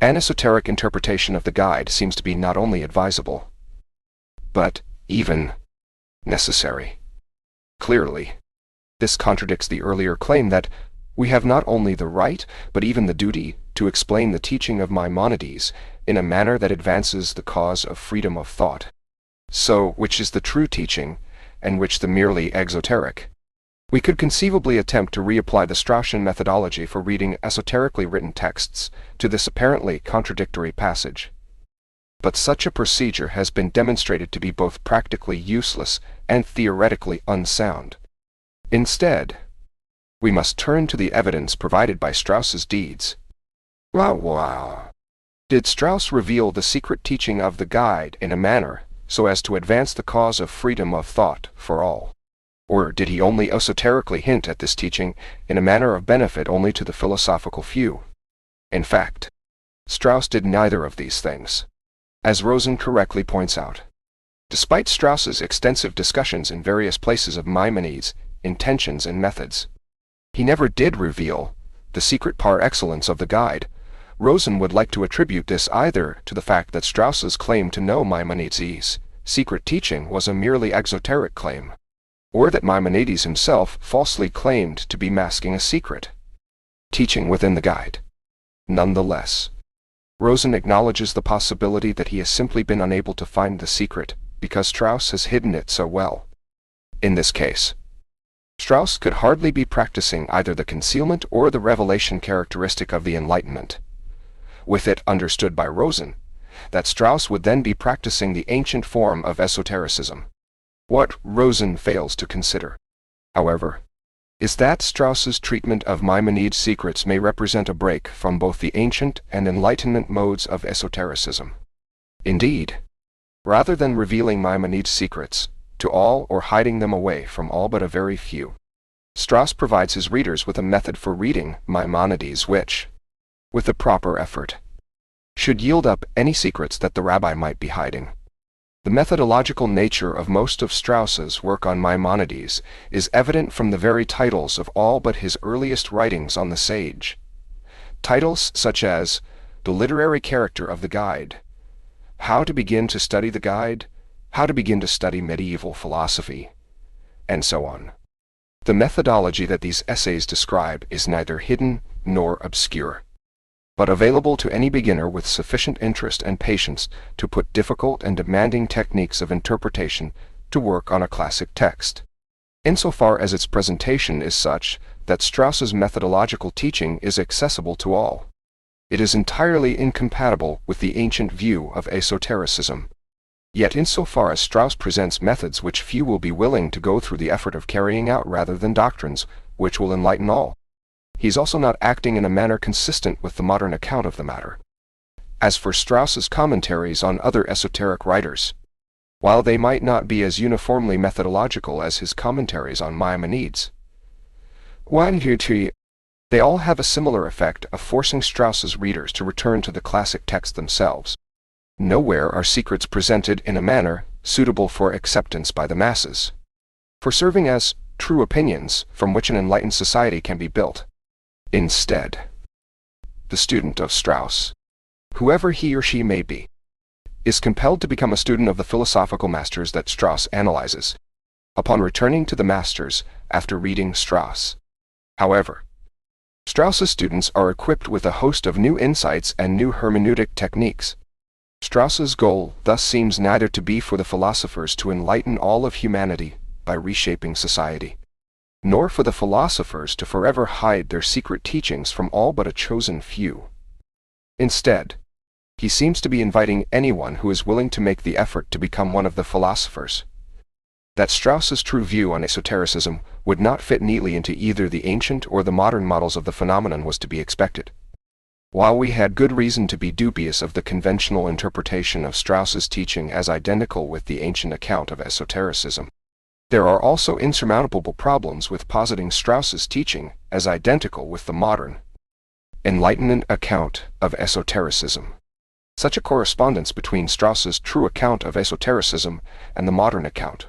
An esoteric interpretation of the guide seems to be not only advisable, but even necessary. Clearly, this contradicts the earlier claim that we have not only the right, but even the duty to explain the teaching of Maimonides in a manner that advances the cause of freedom of thought. So, which is the true teaching, and which the merely exoteric? We could conceivably attempt to reapply the Straussian methodology for reading esoterically written texts to this apparently contradictory passage. But such a procedure has been demonstrated to be both practically useless and theoretically unsound. Instead, we must turn to the evidence provided by Strauss's deeds. Did Strauss reveal the secret teaching of the guide in a manner so as to advance the cause of freedom of thought for all? Or did he only esoterically hint at this teaching in a manner of benefit only to the philosophical few? In fact, Strauss did neither of these things, as Rosen correctly points out. Despite Strauss's extensive discussions in various places of Maimonides' intentions and methods, he never did reveal the secret par excellence of the guide. Rosen would like to attribute this either to the fact that Strauss's claim to know Maimonides' secret teaching was a merely exoteric claim, or that Maimonides himself falsely claimed to be masking a secret teaching within the guide. Nonetheless, Rosen acknowledges the possibility that he has simply been unable to find the secret because Strauss has hidden it so well. In this case, Strauss could hardly be practicing either the concealment or the revelation characteristic of the Enlightenment. With it understood by Rosen, that Strauss would then be practicing the ancient form of esotericism. What Rosen fails to consider, however, is that Strauss's treatment of Maimonides' secrets may represent a break from both the ancient and Enlightenment modes of esotericism. Indeed, rather than revealing Maimonides' secrets to all or hiding them away from all but a very few, Strauss provides his readers with a method for reading Maimonides which, with the proper effort, should yield up any secrets that the rabbi might be hiding. The methodological nature of most of Strauss's work on Maimonides is evident from the very titles of all but his earliest writings on the sage. Titles such as The Literary Character of the Guide, How to Begin to Study the Guide, How to Begin to Study Medieval Philosophy, and so on. The methodology that these essays describe is neither hidden nor obscure, but available to any beginner with sufficient interest and patience to put difficult and demanding techniques of interpretation to work on a classic text, insofar as its presentation is such that Strauss's methodological teaching is accessible to all. It is entirely incompatible with the ancient view of esotericism. Yet insofar as Strauss presents methods which few will be willing to go through the effort of carrying out rather than doctrines which will enlighten all, he is also not acting in a manner consistent with the modern account of the matter. As for Strauss's commentaries on other esoteric writers, while they might not be as uniformly methodological as his commentaries on Maimonides, they all have a similar effect of forcing Strauss's readers to return to the classic text themselves. Nowhere are secrets presented in a manner suitable for acceptance by the masses, for serving as true opinions from which an enlightened society can be built. Instead, the student of Strauss, whoever he or she may be, is compelled to become a student of the philosophical masters that Strauss analyzes, upon returning to the masters after reading Strauss. However, Strauss's students are equipped with a host of new insights and new hermeneutic techniques. Strauss's goal thus seems neither to be for the philosophers to enlighten all of humanity by reshaping society, nor for the philosophers to forever hide their secret teachings from all but a chosen few. Instead, he seems to be inviting anyone who is willing to make the effort to become one of the philosophers. That Strauss's true view on esotericism would not fit neatly into either the ancient or the modern models of the phenomenon was to be expected. While we had good reason to be dubious of the conventional interpretation of Strauss's teaching as identical with the ancient account of esotericism, there are also insurmountable problems with positing Strauss's teaching as identical with the modern Enlightenment account of esotericism. Such a correspondence between Strauss's true account of esotericism and the modern account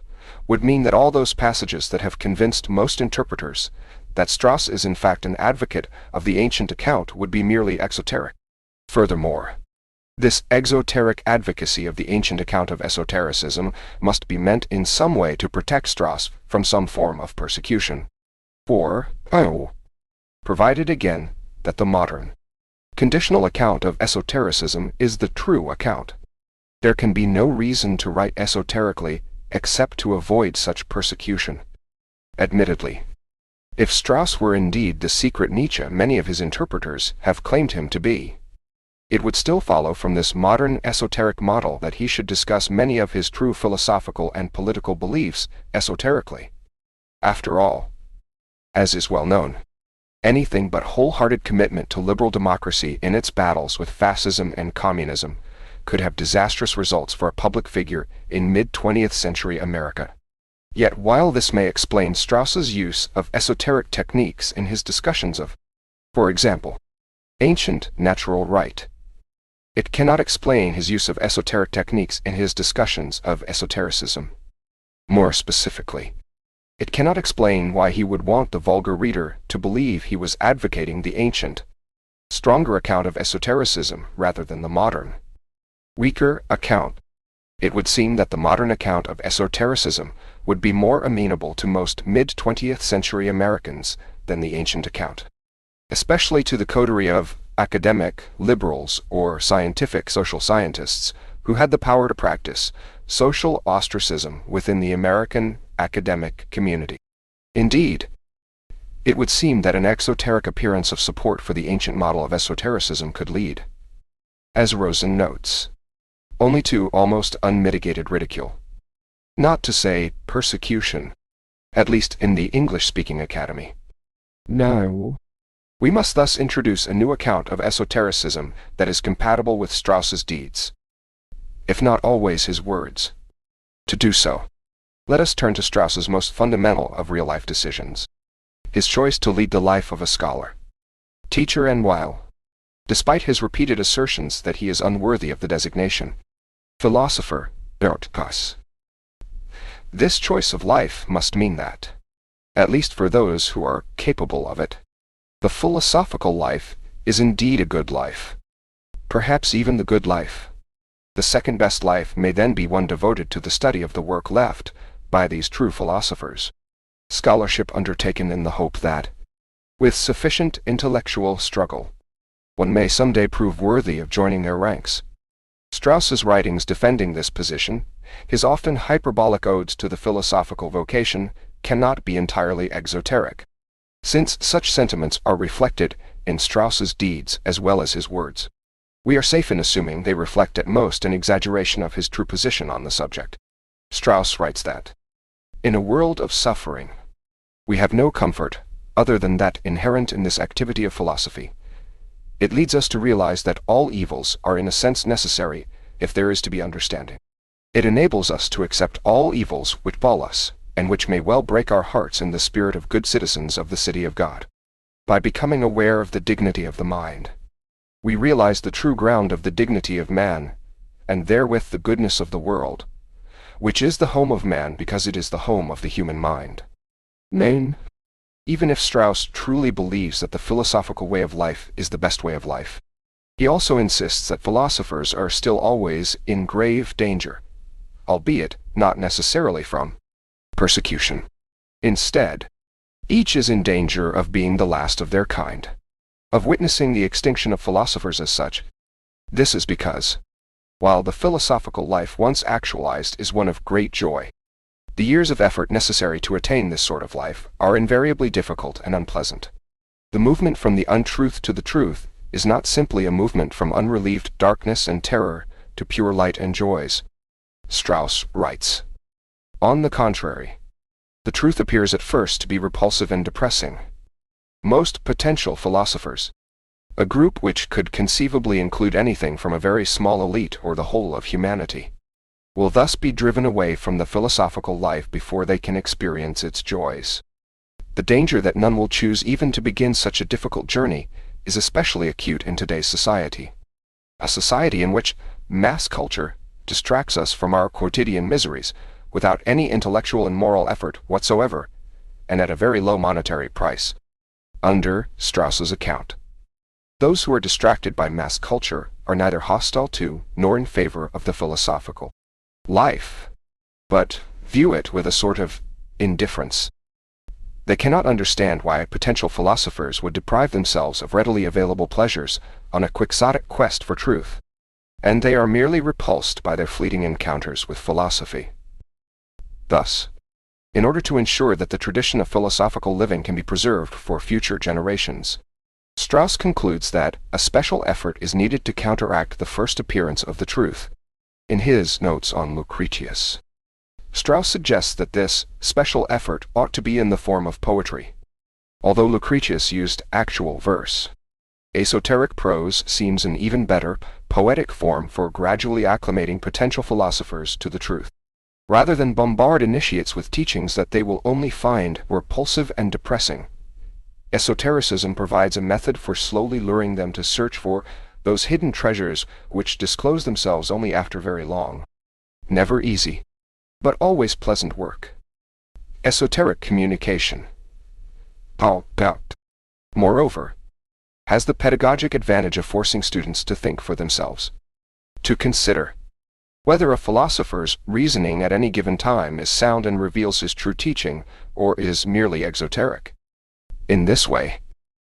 would mean that all those passages that have convinced most interpreters that Strauss is in fact an advocate of the ancient account would be merely exoteric. Furthermore, this exoteric advocacy of the ancient account of esotericism must be meant in some way to protect Strauss from some form of persecution. Provided again that the modern, conditional account of esotericism is the true account, there can be no reason to write esoterically except to avoid such persecution. Admittedly, if Strauss were indeed the secret Nietzsche many of his interpreters have claimed him to be, it would still follow from this modern esoteric model that he should discuss many of his true philosophical and political beliefs esoterically. After all, as is well known, anything but wholehearted commitment to liberal democracy in its battles with fascism and communism could have disastrous results for a public figure in mid-20th century America. Yet while this may explain Strauss's use of esoteric techniques in his discussions of, for example, ancient natural right, it cannot explain his use of esoteric techniques in his discussions of esotericism. More specifically, it cannot explain why he would want the vulgar reader to believe he was advocating the ancient, stronger account of esotericism rather than the modern, weaker account It would seem that the modern account of esotericism would be more amenable to most mid-20th century Americans than the ancient account, especially to the coterie of academic, liberals, or scientific social scientists who had the power to practice social ostracism within the American academic community. Indeed, it would seem that an exoteric appearance of support for the ancient model of esotericism could lead, as Rosen notes, only to almost unmitigated ridicule, not to say persecution, at least in the English-speaking academy. No. We must thus introduce a new account of esotericism that is compatible with Strauss's deeds, if not always his words. To do so, let us turn to Strauss's most fundamental of real-life decisions, his choice to lead the life of a scholar, teacher, and while, despite his repeated assertions that he is unworthy of the designation, philosopher, this choice of life must mean that, at least for those who are capable of it, the philosophical life is indeed a good life, perhaps even the good life. The second best life may then be one devoted to the study of the work left by these true philosophers, scholarship undertaken in the hope that, with sufficient intellectual struggle, one may someday prove worthy of joining their ranks. Strauss's writings defending this position, his often hyperbolic odes to the philosophical vocation, cannot be entirely exoteric, since such sentiments are reflected in Strauss's deeds as well as his words. We are safe in assuming they reflect at most an exaggeration of his true position on the subject. Strauss writes that, in a world of suffering, we have no comfort other than that inherent in this activity of philosophy. It leads us to realize that all evils are in a sense necessary if there is to be understanding. It enables us to accept all evils which befall us, and which may well break our hearts in the spirit of good citizens of the city of God. By becoming aware of the dignity of the mind, we realize the true ground of the dignity of man, and therewith the goodness of the world, which is the home of man because it is the home of the human mind. Even if Strauss truly believes that the philosophical way of life is the best way of life, he also insists that philosophers are still always in grave danger, albeit not necessarily from persecution. Instead, each is in danger of being the last of their kind, of witnessing the extinction of philosophers as such. This is because, while the philosophical life once actualized is one of great joy, the years of effort necessary to attain this sort of life are invariably difficult and unpleasant. The movement from the untruth to the truth is not simply a movement from unrelieved darkness and terror to pure light and joys. Strauss writes, on the contrary, the truth appears at first to be repulsive and depressing. Most potential philosophers, a group which could conceivably include anything from a very small elite or the whole of humanity, will thus be driven away from the philosophical life before they can experience its joys. The danger that none will choose even to begin such a difficult journey is especially acute in today's society, a society in which mass culture distracts us from our quotidian miseries without any intellectual and moral effort whatsoever, and at a very low monetary price. Under Strauss's account, those who are distracted by mass culture are neither hostile to nor in favor of the philosophical life, but view it with a sort of indifference. They cannot understand why potential philosophers would deprive themselves of readily available pleasures on a quixotic quest for truth, and they are merely repulsed by their fleeting encounters with philosophy. Thus, in order to ensure that the tradition of philosophical living can be preserved for future generations, Strauss concludes that a special effort is needed to counteract the first appearance of the truth. In his notes on Lucretius, Strauss suggests that this special effort ought to be in the form of poetry. Although Lucretius used actual verse, esoteric prose seems an even better, poetic form for gradually acclimating potential philosophers to the truth. Rather than bombard initiates with teachings that they will only find repulsive and depressing, esotericism provides a method for slowly luring them to search for those hidden treasures which disclose themselves only after very long, never easy, but always pleasant work. Esoteric communication, moreover, has the pedagogic advantage of forcing students to think for themselves, to consider, whether a philosopher's reasoning at any given time is sound and reveals his true teaching, or is merely exoteric. In this way,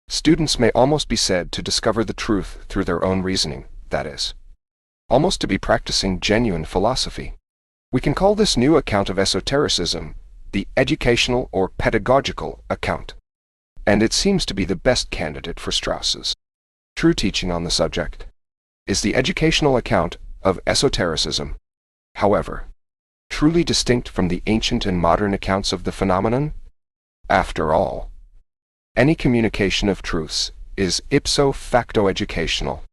students may almost be said to discover the truth through their own reasoning, that is, almost to be practicing genuine philosophy. We can call this new account of esotericism the educational or pedagogical account, and it seems to be the best candidate for Strauss's true teaching on the subject. Is the educational account of esotericism, however, truly distinct from the ancient and modern accounts of the phenomenon? After all, any communication of truths is ipso facto educational.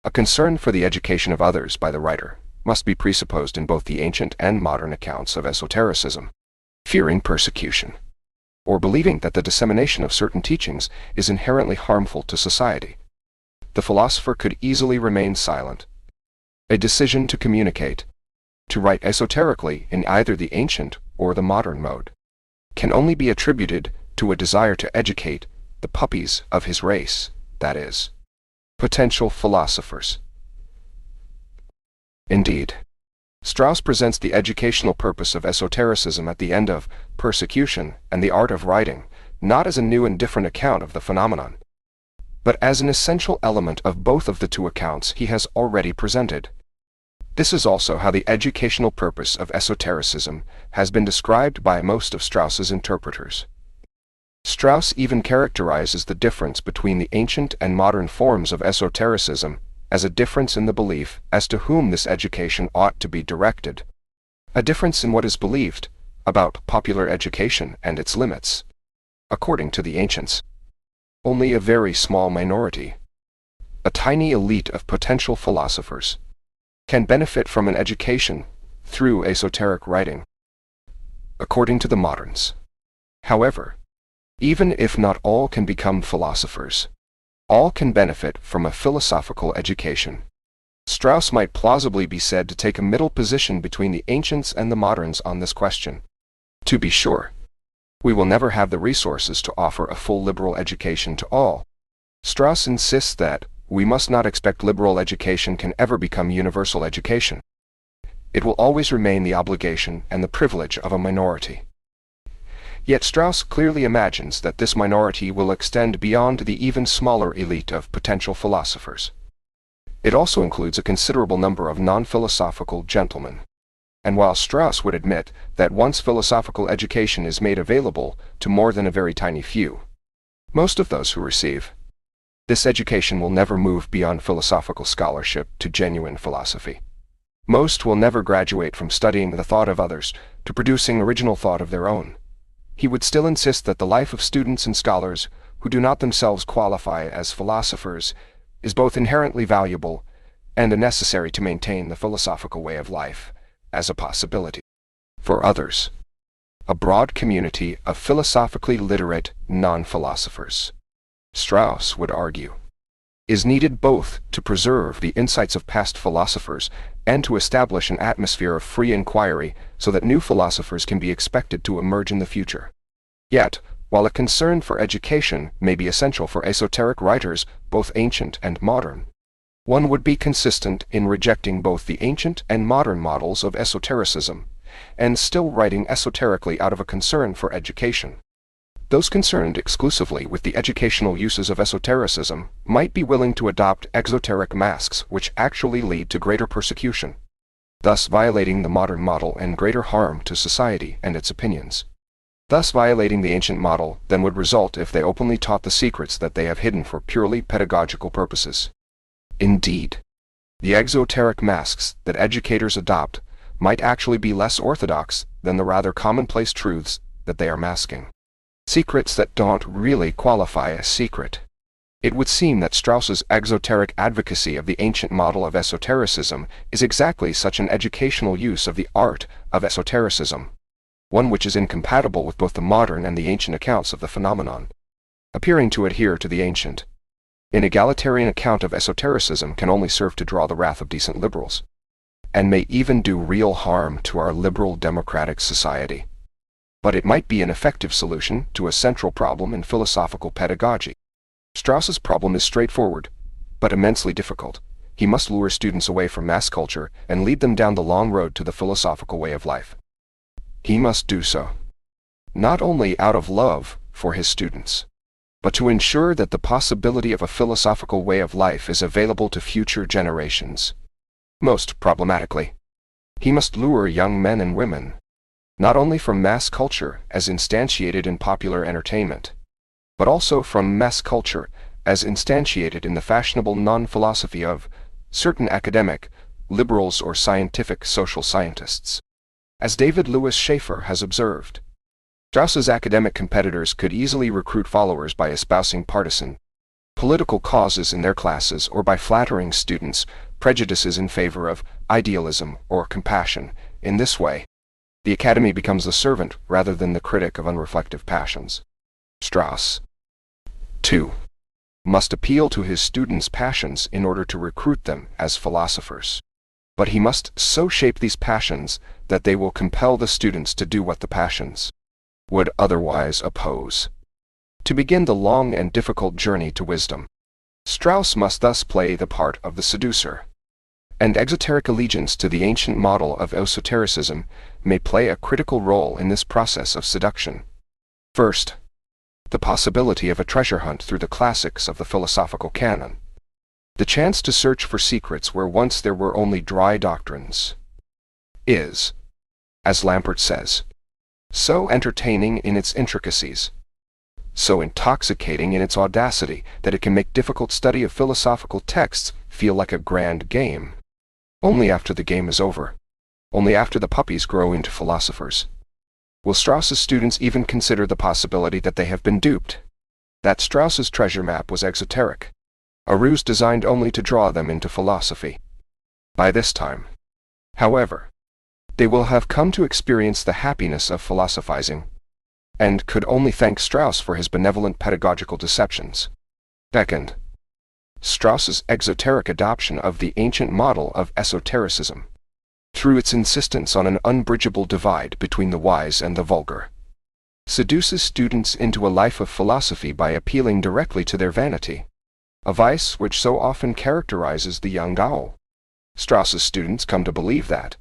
A concern for the education of others by the writer must be presupposed in both the ancient and modern accounts of esotericism. Fearing persecution, or believing that the dissemination of certain teachings is inherently harmful to society, the philosopher could easily remain silent. A decision to communicate, to write esoterically in either the ancient or the modern mode, can only be attributed to a desire to educate the puppies of his race, that is, potential philosophers. Indeed, Strauss presents the educational purpose of esotericism at the end of Persecution and the Art of Writing, not as a new and different account of the phenomenon, but as an essential element of both of the two accounts he has already presented. This is also how the educational purpose of esotericism has been described by most of Strauss's interpreters. Strauss even characterizes the difference between the ancient and modern forms of esotericism as a difference in the belief as to whom this education ought to be directed, a difference in what is believed about popular education and its limits. According to the ancients, only a very small minority, a tiny elite of potential philosophers, can benefit from an education through esoteric writing. According to the moderns, however, even if not all can become philosophers, all can benefit from a philosophical education. Strauss might plausibly be said to take a middle position between the ancients and the moderns on this question. To be sure, we will never have the resources to offer a full liberal education to all. Strauss insists that we must not expect liberal education can ever become universal education. It will always remain the obligation and the privilege of a minority. Yet Strauss clearly imagines that this minority will extend beyond the even smaller elite of potential philosophers. It also includes a considerable number of non-philosophical gentlemen. And while Strauss would admit that once philosophical education is made available to more than a very tiny few, most of those who receive this education will never move beyond philosophical scholarship to genuine philosophy. Most will never graduate from studying the thought of others to producing original thought of their own. He would still insist that the life of students and scholars who do not themselves qualify as philosophers is both inherently valuable and necessary to maintain the philosophical way of life as a possibility. For others, a broad community of philosophically literate non-philosophers, Strauss would argue, is needed both to preserve the insights of past philosophers and to establish an atmosphere of free inquiry so that new philosophers can be expected to emerge in the future. Yet, while a concern for education may be essential for esoteric writers, both ancient and modern, one would be consistent in rejecting both the ancient and modern models of esotericism, and still writing esoterically out of a concern for education. Those concerned exclusively with the educational uses of esotericism might be willing to adopt exoteric masks which actually lead to greater persecution, thus violating the modern model and greater harm to society and its opinions. Thus violating the ancient model than would result if they openly taught the secrets that they have hidden for purely pedagogical purposes. Indeed, the exoteric masks that educators adopt might actually be less orthodox than the rather commonplace truths that they are masking. Secrets that don't really qualify as secret. It would seem that Strauss's exoteric advocacy of the ancient model of esotericism is exactly such an educational use of the art of esotericism, one which is incompatible with both the modern and the ancient accounts of the phenomenon, appearing to adhere to the ancient. An egalitarian account of esotericism can only serve to draw the wrath of decent liberals, and may even do real harm to our liberal democratic society. But it might be an effective solution to a central problem in philosophical pedagogy. Strauss's problem is straightforward, but immensely difficult. he must lure students away from mass culture and lead them down the long road to the philosophical way of life. He must do so not only out of love for his students, but to ensure that the possibility of a philosophical way of life is available to future generations. Most problematically, he must lure young men and women not only from mass culture as instantiated in popular entertainment, but also from mass culture as instantiated in the fashionable non-philosophy of certain academic, liberals or scientific social scientists. As David Lewis Schaeffer has observed, Strauss's academic competitors could easily recruit followers by espousing partisan, political causes in their classes or by flattering students' prejudices in favor of idealism or compassion. In this way, the academy becomes the servant rather than the critic of unreflective passions. Strauss, too, must appeal to his students' passions in order to recruit them as philosophers. But he must so shape these passions that they will compel the students to do what the passions would otherwise oppose. To begin the long and difficult journey to wisdom, Strauss must thus play the part of the seducer. And exoteric allegiance to the ancient model of esotericism may play a critical role in this process of seduction. First, the possibility of a treasure hunt through the classics of the philosophical canon. The chance to search for secrets where once there were only dry doctrines is, as Lampert says, so entertaining in its intricacies, so intoxicating in its audacity that it can make difficult study of philosophical texts feel like a grand game. Only after the game is over, only after the puppies grow into philosophers, will Strauss's students even consider the possibility that they have been duped, that Strauss's treasure map was exoteric, a ruse designed only to draw them into philosophy. By this time, however, they will have come to experience the happiness of philosophizing, and could only thank Strauss for his benevolent pedagogical deceptions. Second, Strauss's exoteric adoption of the ancient model of esotericism, through its insistence on an unbridgeable divide between the wise and the vulgar, seduces students into a life of philosophy by appealing directly to their vanity, a vice which so often characterizes the young owl. Strauss's students come to believe that,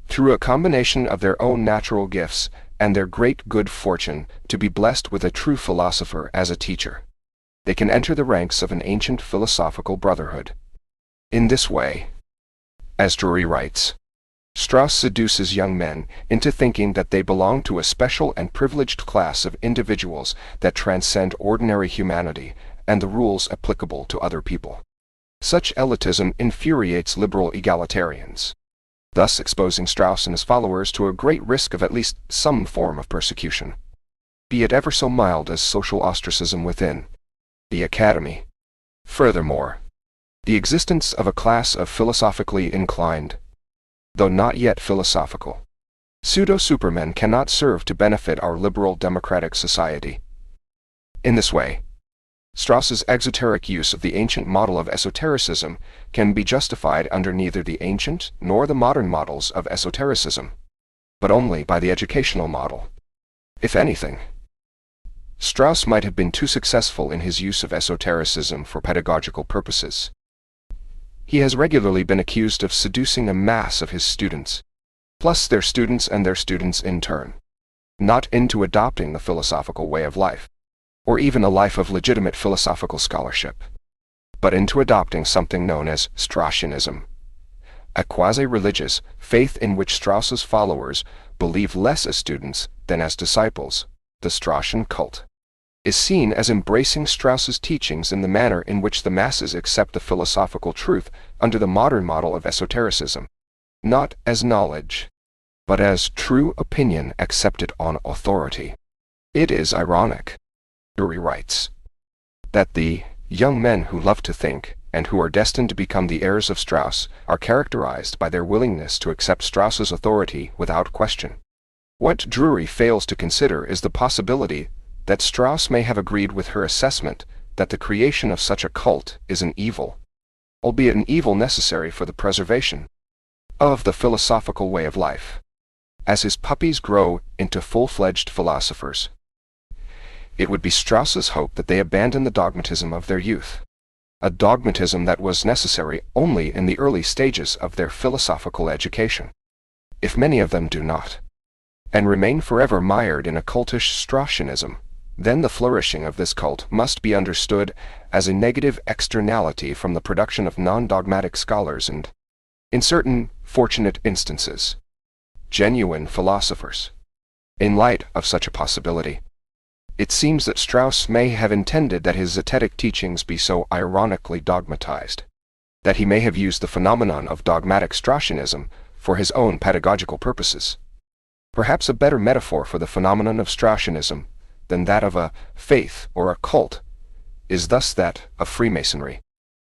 through a combination of their own natural gifts and their great good fortune to be blessed with a true philosopher as a teacher, they can enter the ranks of an ancient philosophical brotherhood. In this way, as Drury writes, Strauss seduces young men into thinking that they belong to a special and privileged class of individuals that transcend ordinary humanity and the rules applicable to other people. Such elitism infuriates liberal egalitarians, thus exposing Strauss and his followers to a great risk of at least some form of persecution, be it ever so mild as social ostracism within the academy. Furthermore, the existence of a class of philosophically inclined, though not yet philosophical, pseudo-supermen cannot serve to benefit our liberal democratic society. In this way, Strauss's exoteric use of the ancient model of esotericism can be justified under neither the ancient nor the modern models of esotericism, but only by the educational model. If anything, Strauss might have been too successful in his use of esotericism for pedagogical purposes. He has regularly been accused of seducing a mass of his students, plus their students and their students in turn, not into adopting the philosophical way of life, or even a life of legitimate philosophical scholarship, but into adopting something known as Straussianism, a quasi-religious faith in which Strauss's followers believe less as students than as disciples. The Straussian cult is seen as embracing Strauss's teachings in the manner in which the masses accept the philosophical truth under the modern model of esotericism, not as knowledge, but as true opinion accepted on authority. It is ironic, Drury writes, that the young men who love to think and who are destined to become the heirs of Strauss are characterized by their willingness to accept Strauss's authority without question. What Drury fails to consider is the possibility that Strauss may have agreed with her assessment that the creation of such a cult is an evil, albeit an evil necessary for the preservation of the philosophical way of life, as his puppies grow into full-fledged philosophers. It would be Strauss's hope that they abandon the dogmatism of their youth, a dogmatism that was necessary only in the early stages of their philosophical education. If many of them do not, and remain forever mired in a cultish Straussianism, then the flourishing of this cult must be understood as a negative externality from the production of non-dogmatic scholars and, in certain fortunate instances, genuine philosophers. In light of such a possibility, it seems that Strauss may have intended that his zetetic teachings be so ironically dogmatized, that he may have used the phenomenon of dogmatic Straussianism for his own pedagogical purposes. Perhaps a better metaphor for the phenomenon of Straussianism than that of a faith or a cult is thus that of Freemasonry.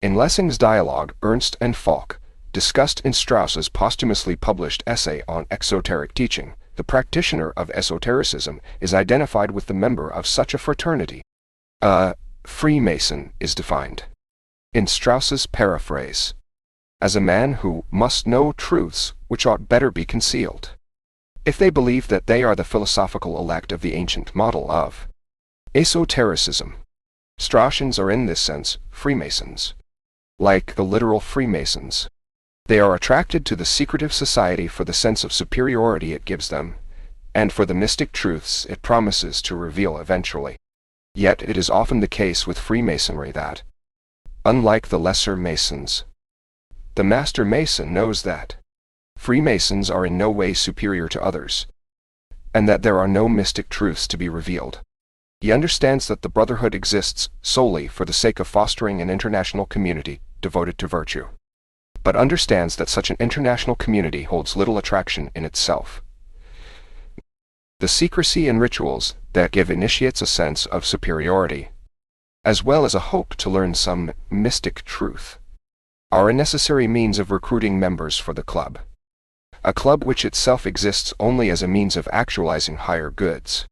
In Lessing's dialogue, Ernst and Falk discussed in Strauss's posthumously published essay on exoteric teaching, the practitioner of esotericism is identified with the member of such a fraternity. A Freemason is defined, in Strauss's paraphrase, as a man who must know truths which ought better be concealed, if they believe that they are the philosophical elect of the ancient model of esotericism. Straussians are in this sense Freemasons. Like the literal Freemasons, they are attracted to the secretive society for the sense of superiority it gives them, and for the mystic truths it promises to reveal eventually. Yet it is often the case with Freemasonry that, unlike the lesser Masons, the Master Mason knows that Freemasons are in no way superior to others, and that there are no mystic truths to be revealed. He understands that the brotherhood exists solely for the sake of fostering an international community devoted to virtue, but understands that such an international community holds little attraction in itself. The secrecy and rituals that give initiates a sense of superiority, as well as a hope to learn some mystic truth, are a necessary means of recruiting members for the club, a club which itself exists only as a means of actualizing higher goods.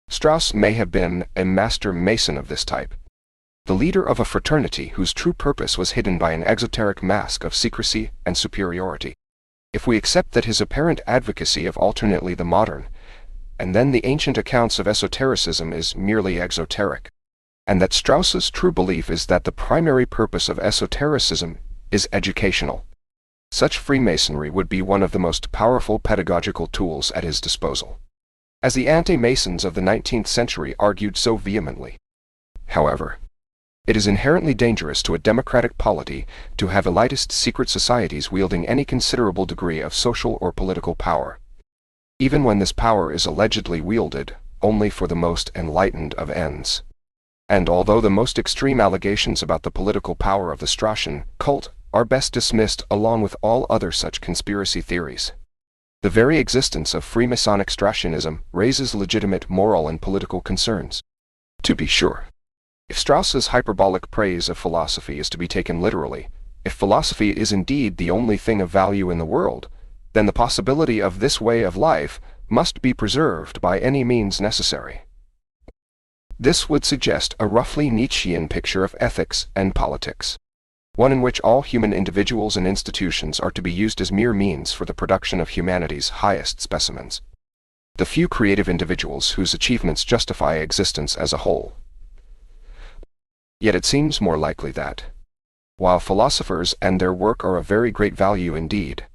Strauss may have been a master mason of this type, the leader of a fraternity whose true purpose was hidden by an exoteric mask of secrecy and superiority. If we accept that his apparent advocacy of alternately the modern and then the ancient accounts of esotericism is merely exoteric, and that Strauss's true belief is that the primary purpose of esotericism is educational, such Freemasonry would be one of the most powerful pedagogical tools at his disposal, as the anti-Masons of the 19th century argued so vehemently. However, it is inherently dangerous to a democratic polity to have elitist secret societies wielding any considerable degree of social or political power, even when this power is allegedly wielded only for the most enlightened of ends. And although the most extreme allegations about the political power of the Straussian cult are best dismissed along with all other such conspiracy theories, the very existence of Freemasonic Straussianism raises legitimate moral and political concerns. To be sure, if Strauss's hyperbolic praise of philosophy is to be taken literally, if philosophy is indeed the only thing of value in the world, then the possibility of this way of life must be preserved by any means necessary. This would suggest a roughly Nietzschean picture of ethics and politics, one in which all human individuals and institutions are to be used as mere means for the production of humanity's highest specimens, the few creative individuals whose achievements justify existence as a whole. Yet it seems more likely that, while philosophers and their work are of very great value indeed,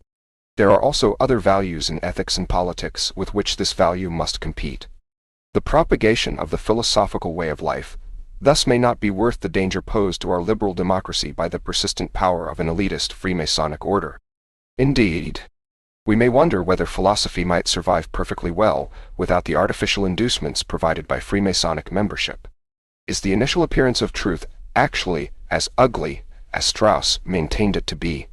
there are also other values in ethics and politics with which this value must compete. The propagation of the philosophical way of life thus may not be worth the danger posed to our liberal democracy by the persistent power of an elitist Freemasonic order. Indeed, we may wonder whether philosophy might survive perfectly well without the artificial inducements provided by Freemasonic membership. Is the initial appearance of truth actually as ugly as Strauss maintained it to be?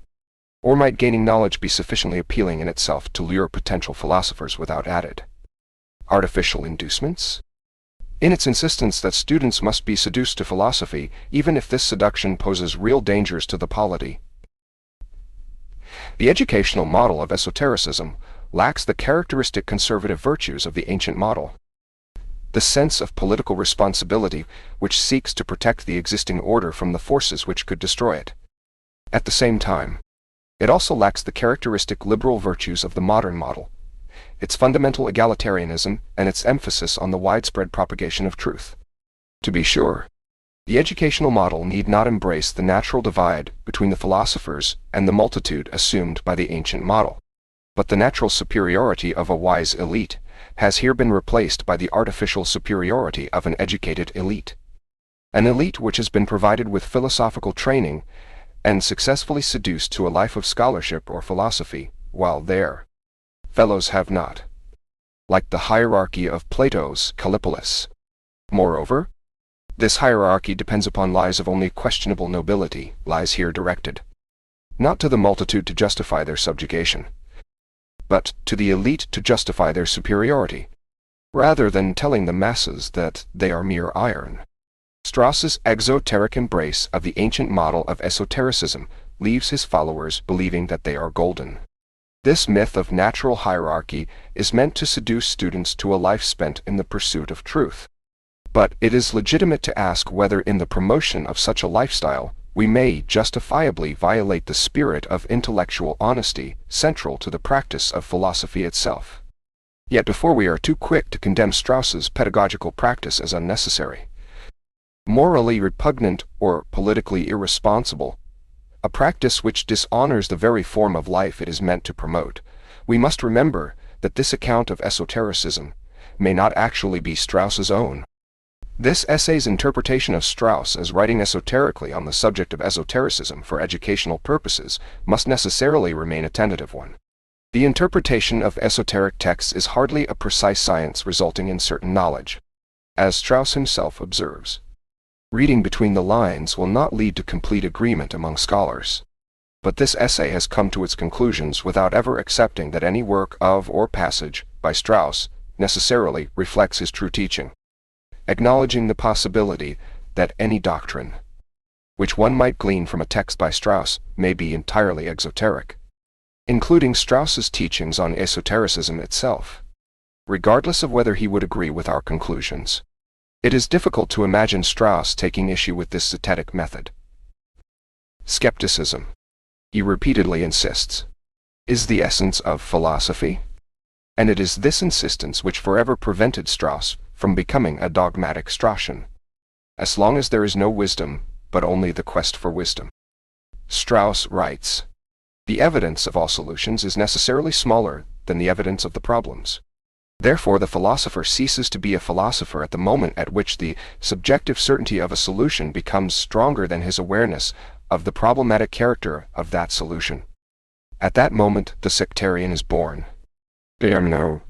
Or might gaining knowledge be sufficiently appealing in itself to lure potential philosophers without added artificial inducements? In its insistence that students must be seduced to philosophy, even if this seduction poses real dangers to the polity, the educational model of esotericism lacks the characteristic conservative virtues of the ancient model, the sense of political responsibility which seeks to protect the existing order from the forces which could destroy it. At the same time, it also lacks the characteristic liberal virtues of the modern model, its fundamental egalitarianism and its emphasis on the widespread propagation of truth. To be sure, The educational model need not embrace the natural divide between the philosophers and the multitude assumed by the ancient model, but the natural superiority of a wise elite has here been replaced by the artificial superiority of an educated elite. An elite which has been provided with philosophical training and successfully seduced to a life of scholarship or philosophy, while their fellows have not. Like the hierarchy of Plato's Callipolis. Moreover, this hierarchy depends upon lies of only questionable nobility, lies here directed not to the multitude to justify their subjugation, but to the elite to justify their superiority, rather than telling the masses that they are mere iron. Strauss's exoteric embrace of the ancient model of esotericism leaves his followers believing that they are golden. This myth of natural hierarchy is meant to seduce students to a life spent in the pursuit of truth. But it is legitimate to ask whether in the promotion of such a lifestyle we may justifiably violate the spirit of intellectual honesty central to the practice of philosophy itself. Yet before we are too quick to condemn Strauss's pedagogical practice as unnecessary, morally repugnant, or politically irresponsible, a practice which dishonors the very form of life it is meant to promote, we must remember that this account of esotericism may not actually be Strauss's own. This essay's interpretation of Strauss as writing esoterically on the subject of esotericism for educational purposes must necessarily remain a tentative one. The interpretation of esoteric texts is hardly a precise science resulting in certain knowledge. As Strauss himself observes, reading between the lines will not lead to complete agreement among scholars. But this essay has come to its conclusions without ever accepting that any work of or passage by Strauss necessarily reflects his true teaching, acknowledging the possibility that any doctrine which one might glean from a text by Strauss may be entirely exoteric, including Strauss's teachings on esotericism itself, regardless of whether he would agree with our conclusions. It is difficult to imagine Strauss taking issue with this zetetic method. Skepticism, he repeatedly insists, is the essence of philosophy, and it is this insistence which forever prevented Strauss from becoming a dogmatic Straussian. As long as there is no wisdom, but only the quest for wisdom. Strauss writes, "The evidence of all solutions is necessarily smaller than the evidence of the problems. Therefore the philosopher ceases to be a philosopher at the moment at which the subjective certainty of a solution becomes stronger than his awareness of the problematic character of that solution. At that moment the sectarian is born." There are no